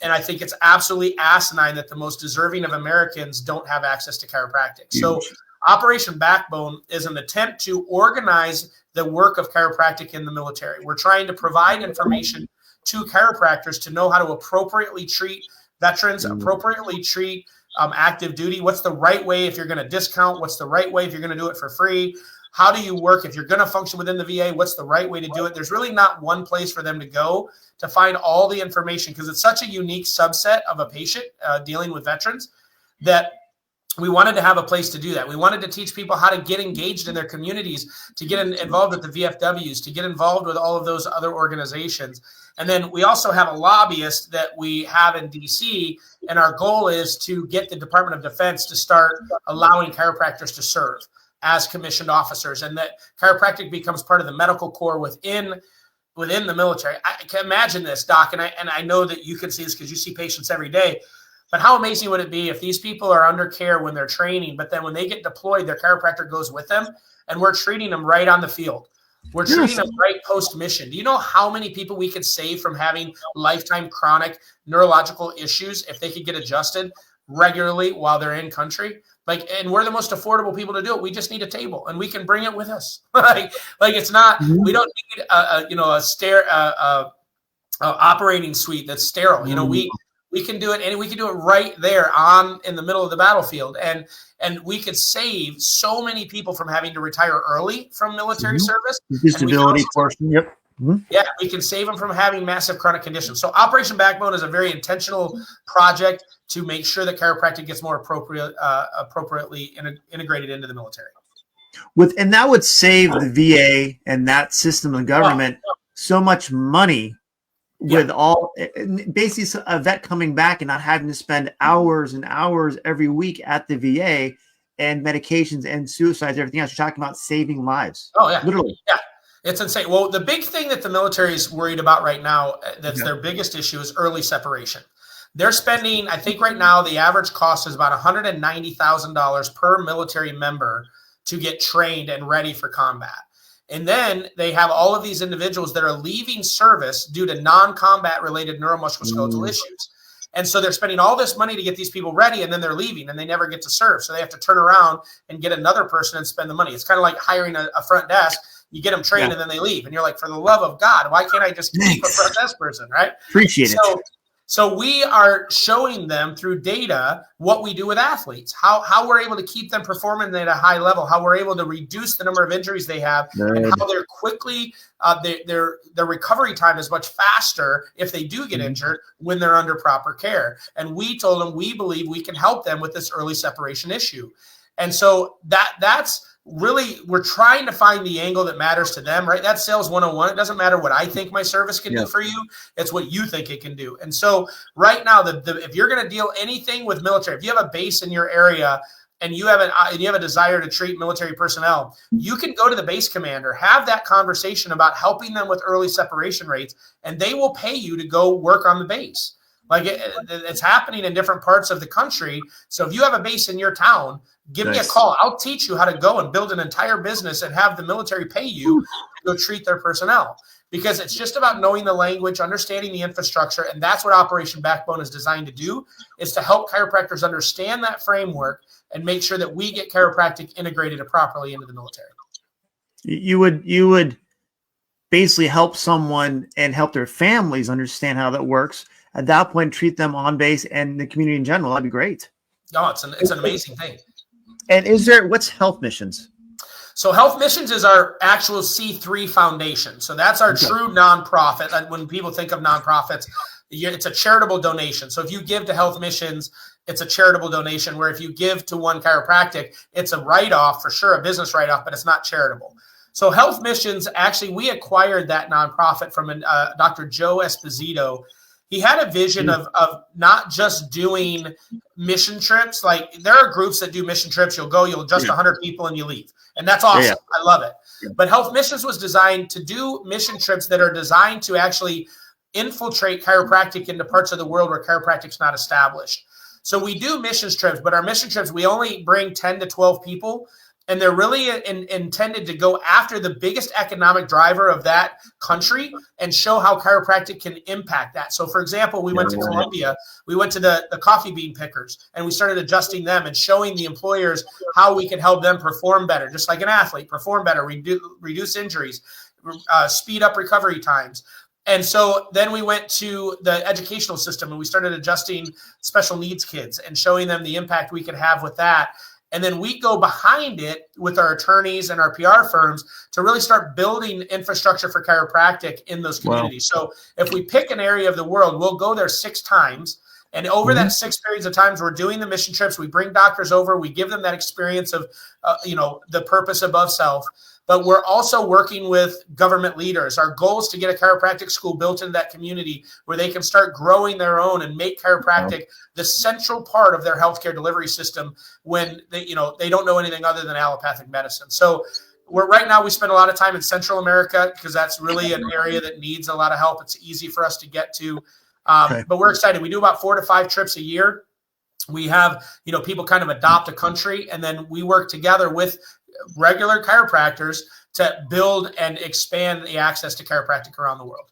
And I think it's absolutely asinine that the most deserving of Americans don't have access to chiropractic. So Operation Backbone is an attempt to organize the work of chiropractic in the military. We're trying to provide information to chiropractors to know how to appropriately treat veterans, appropriately treat active duty. What's the right way if you're going to discount? What's the right way if you're going to do it for free? how do you work? If you're going to function within the VA, what's the right way to do it? There's really not one place for them to go to find all the information, because it's such a unique subset of a patient dealing with veterans that we wanted to have a place to do that. We wanted to teach people how to get engaged in their communities, to get involved with the VFWs, to get involved with all of those other organizations. And then we also have a lobbyist that we have in DC, and our goal is to get the Department of Defense to start allowing chiropractors to serve as commissioned officers, and that chiropractic becomes part of the medical corps within the military. I can imagine this, Doc, and I know that you can see this because you see patients every day. But how amazing would it be if these people are under care when they're training, but then when they get deployed, their chiropractor goes with them, and we're treating them right on the field. We're treating them right post-mission. Do you know how many people we could save from having lifetime chronic neurological issues if they could get adjusted regularly while they're in country? And we're the most affordable people to do it. We just need a table, and we can bring it with us. like it's not. We don't need a operating suite that's sterile. We can do it, and we can do it right there in the middle of the battlefield, and we could save so many people from having to retire early from military service. Disability portion, yep. Yeah, we can save them from having massive chronic conditions. So Operation Backbone is a very intentional project to make sure that chiropractic gets more appropriately integrated into the military. And that would save the VA and that system of government so much money. With all basically a vet coming back and not having to spend hours and hours every week at the VA, and medications and suicides, everything else. You're talking about saving lives. Oh yeah, literally. Yeah, it's insane. Well, the big thing that the military is worried about right now, that's their biggest issue, is early separation. They're spending, I think right now, the average cost is about $190,000 per military member to get trained and ready for combat. And then they have all of these individuals that are leaving service due to non-combat related neuromusculoskeletal issues. And so they're spending all this money to get these people ready, and then they're leaving and they never get to serve. So they have to turn around and get another person and spend the money. It's kind of like hiring a front desk. You get them trained and then they leave. And you're like, for the love of God, why can't I just keep a front desk person, right? Appreciate it. So we are showing them through data what we do with athletes, how we're able to keep them performing at a high level, how we're able to reduce the number of injuries they have, and how they're quickly, their recovery time is much faster if they do get injured when they're under proper care. And we told them we believe we can help them with this early separation issue. And so that's really, we're trying to find the angle that matters to them, right? That's sales 101. It doesn't matter what I think my service can do for you. It's what you think it can do. And so right now, if you're going to deal anything with military, if you have a base in your area and you have a desire to treat military personnel, you can go to the base commander, have that conversation about helping them with early separation rates, and they will pay you to go work on the base. Like it's happening in different parts of the country. So if you have a base in your town, give me a call. I'll teach you how to go and build an entire business and have the military pay you to go treat their personnel. Because it's just about knowing the language, understanding the infrastructure. And that's what Operation Backbone is designed to do, is to help chiropractors understand that framework and make sure that we get chiropractic integrated properly into the military. You would basically help someone and help their families understand how that works. At that point, treat them on base and the community in general. That'd be great. No, it's an amazing thing. And what's Health Missions? So Health Missions is our actual C3 foundation. So that's our true nonprofit. When people think of nonprofits, it's a charitable donation. So if you give to Health Missions, it's a charitable donation, where if you give to OneChiropractic, it's a write-off, for sure, a business write-off, but it's not charitable. So Health Missions, actually, we acquired that nonprofit from Dr. Joe Esposito. He had a vision of not just doing mission trips. Like, there are groups that do mission trips. You'll adjust 100 people and you leave. And that's awesome. I love it. But Health Missions was designed to do mission trips that are designed to actually infiltrate chiropractic into parts of the world where chiropractic's not established. So we do missions trips, but our mission trips, we only bring 10 to 12 people. And they're really intended to go after the biggest economic driver of that country and show how chiropractic can impact that. So, for example, we went to Colombia. We went to the coffee bean pickers, and we started adjusting them and showing the employers how we could help them perform better, just like an athlete, perform better, reduce injuries, speed up recovery times. And so then we went to the educational system, and we started adjusting special needs kids and showing them the impact we could have with that. And then we go behind it with our attorneys and our PR firms to really start building infrastructure for chiropractic in those communities. Wow. So if we pick an area of the world, we'll go there 6 times. And over that 6 periods of times, we're doing the mission trips. We bring doctors over. We give them that experience of, the purpose above self. But we're also working with government leaders. Our goal is to get a chiropractic school built into that community where they can start growing their own and make chiropractic the central part of their healthcare delivery system when they don't know anything other than allopathic medicine. So right now we spend a lot of time in Central America because that's really an area that needs a lot of help. It's easy for us to get to. But we're excited. We do about 4 to 5 trips a year. We have, people kind of adopt a country, and then we work together with regular chiropractors to build and expand the access to chiropractic around the world.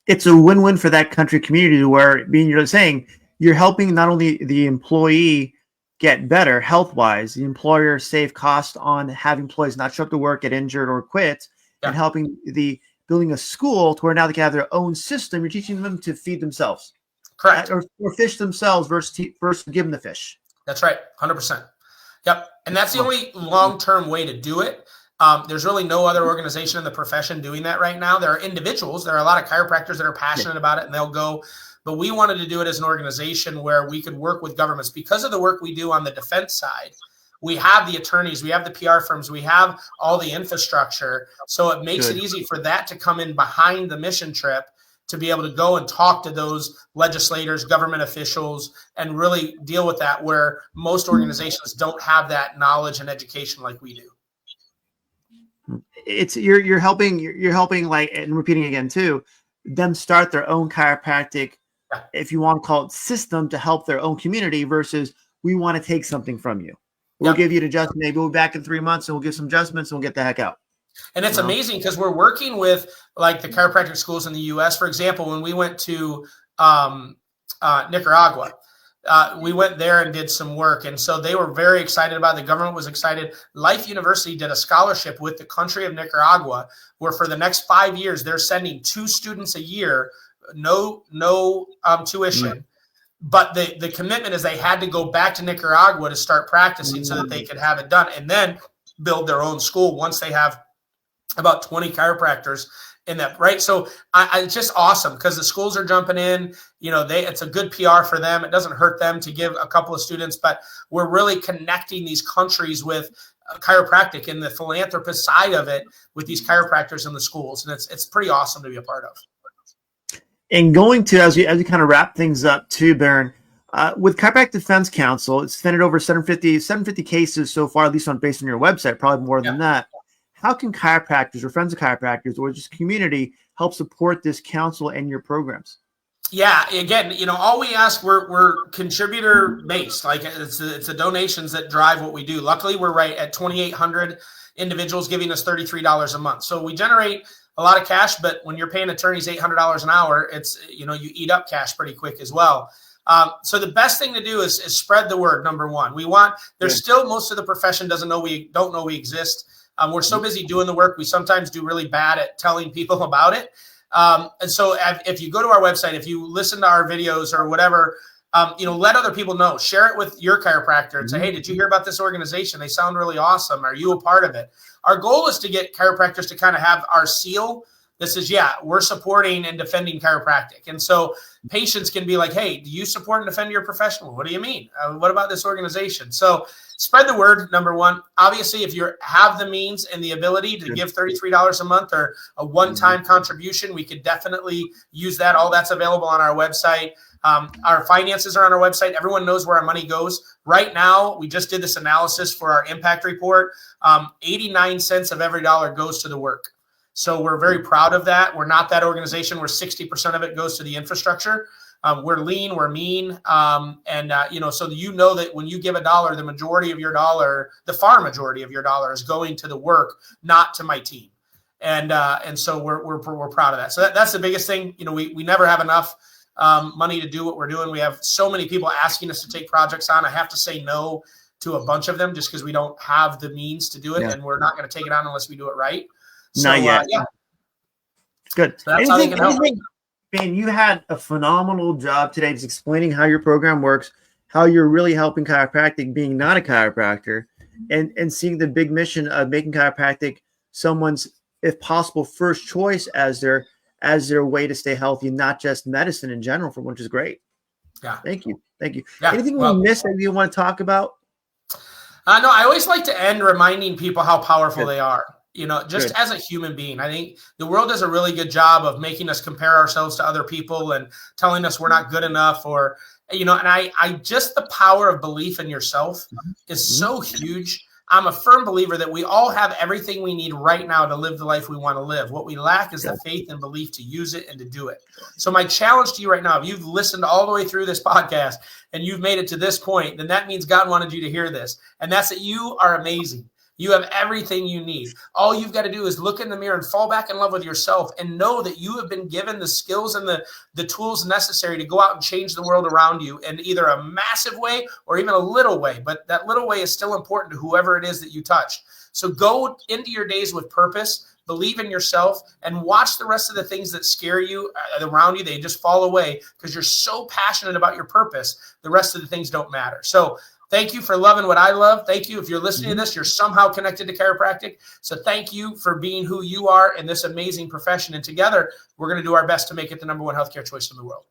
It's a win-win for that country community where, you're saying, you're helping not only the employee get better health-wise, the employer save costs on having employees not show up to work, get injured, or quit, and helping building a school to where now they can have their own system. You're teaching them to feed themselves. Correct. Or fish themselves versus give them the fish. That's right. 100%. Yep. And that's the only long-term way to do it. There's really no other organization in the profession doing that right now. There are individuals. There are a lot of chiropractors that are passionate about it, and they'll go. But we wanted to do it as an organization where we could work with governments. Because of the work we do on the defense side, we have the attorneys, we have the PR firms, we have all the infrastructure. So it makes it easy for that to come in behind the mission trip to be able to go and talk to those legislators, government officials, and really deal with that where most organizations don't have that knowledge and education like we do. It's you're helping like, and repeating again too, them start their own chiropractic, if you want to call it, system to help their own community versus we want to take something from you. We'll give you an adjustment. Maybe we'll be back in 3 months and we'll give some adjustments and we'll get the heck out. And it's amazing because we're working with like the chiropractic schools in the U.S. For example, when we went to Nicaragua, we went there and did some work. And so they were very excited about it. The government was excited. Life University did a scholarship with the country of Nicaragua where for the next 5 years, they're sending 2 students a year, no tuition. But the commitment is they had to go back to Nicaragua to start practicing so that they could have it done and then build their own school once they have about 20 chiropractors in that, right? So it's just awesome because the schools are jumping in, it's a good PR for them. It doesn't hurt them to give a couple of students, but we're really connecting these countries with chiropractic and the philanthropist side of it with these chiropractors in the schools. And it's pretty awesome to be a part of. And going to, as we kind of wrap things up too, Bharon, with Chiropractic Defense Council, it's defended over 750 cases so far, at least based on your website, probably more than that. How can chiropractors or friends of chiropractors or just community help support this council and your programs? Yeah, again, all we ask, we're contributor based. Like it's the donations that drive what we do. Luckily, we're right at 2,800 individuals giving us $33 a month. So we generate a lot of cash, but when you're paying attorneys $800 an hour, it's, you eat up cash pretty quick as well. So the best thing to do is spread the word. Number one, there's still most of the profession don't know we exist. We're so busy doing the work. We sometimes do really bad at telling people about it. And so if you go to our website, if you listen to our videos or whatever, let other people know, share it with your chiropractor and say, hey, did you hear about this organization? They sound really awesome. Are you a part of it? Our goal is to get chiropractors to kind of have our seal. This is, we're supporting and defending chiropractic. And so patients can be like, hey, do you support and defend your professional? What do you mean? What about this organization? So spread the word, number one. Obviously, if you have the means and the ability to give $33 a month or a one-time contribution, we could definitely use that. All that's available on our website. Our finances are on our website. Everyone knows where our money goes. Right now, we just did this analysis for our impact report. 89 cents of every dollar goes to the work. So we're very proud of that. We're not that organization where 60% of it goes to the infrastructure. We're lean, we're mean. So that when you give a dollar, the majority of your dollar, the far majority of your dollar is going to the work, not to my team. And so we're proud of that. So that's the biggest thing. We never have enough money to do what we're doing. We have so many people asking us to take projects on. I have to say no to a bunch of them just because we don't have the means to do it. And we're not going to take it on unless we do it right. So, not yet. Good. So that's how they can help. Man, you had a phenomenal job today just explaining how your program works. how you're really helping chiropractic being not a chiropractor, and seeing the big mission of making chiropractic someone's, if possible, first choice as their way to stay healthy, not just medicine in general, for which is great. Yeah. Thank you. Yeah. Anything we missed that you want to talk about? No, I always like to end reminding people how powerful Good. they are. Just Good. as a human being, I think the world does a really good job of making us compare ourselves to other people and telling us we're not good enough, or, and I just, the power of belief in yourself is so huge. I'm a firm believer that we all have everything we need right now to live the life we want to live. What we lack is the faith and belief to use it and to do it. So my challenge to you right now, if you've listened all the way through this podcast and you've made it to this point, then that means God wanted you to hear this. And that's that you are amazing. You have everything you need. All you've got to do is look in the mirror and fall back in love with yourself and know that you have been given the skills and the tools necessary to go out and change the world around you in either a massive way or even a little way. But that little way is still important to whoever it is that you touch. So go into your days with purpose, believe in yourself, and watch the rest of the things that scare you around you. They just fall away because you're so passionate about your purpose. The rest of the things don't matter. So thank you for loving what I love. Thank you. If you're listening to this, you're somehow connected to chiropractic. So thank you for being who you are in this amazing profession. And together, we're going to do our best to make it the #1 healthcare choice in the world.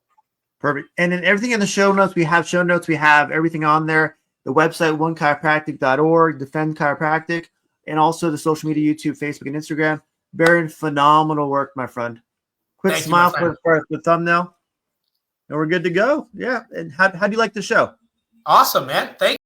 Perfect. And then everything in the show notes, we have show notes. We have everything on there. The website, OneChiropractic.org, Defend Chiropractic, and also the social media, YouTube, Facebook, and Instagram. Bharon, phenomenal work, my friend. Quick smile for the thumbnail. And we're good to go. Yeah. And how do you like the show? Awesome, man. Thank you.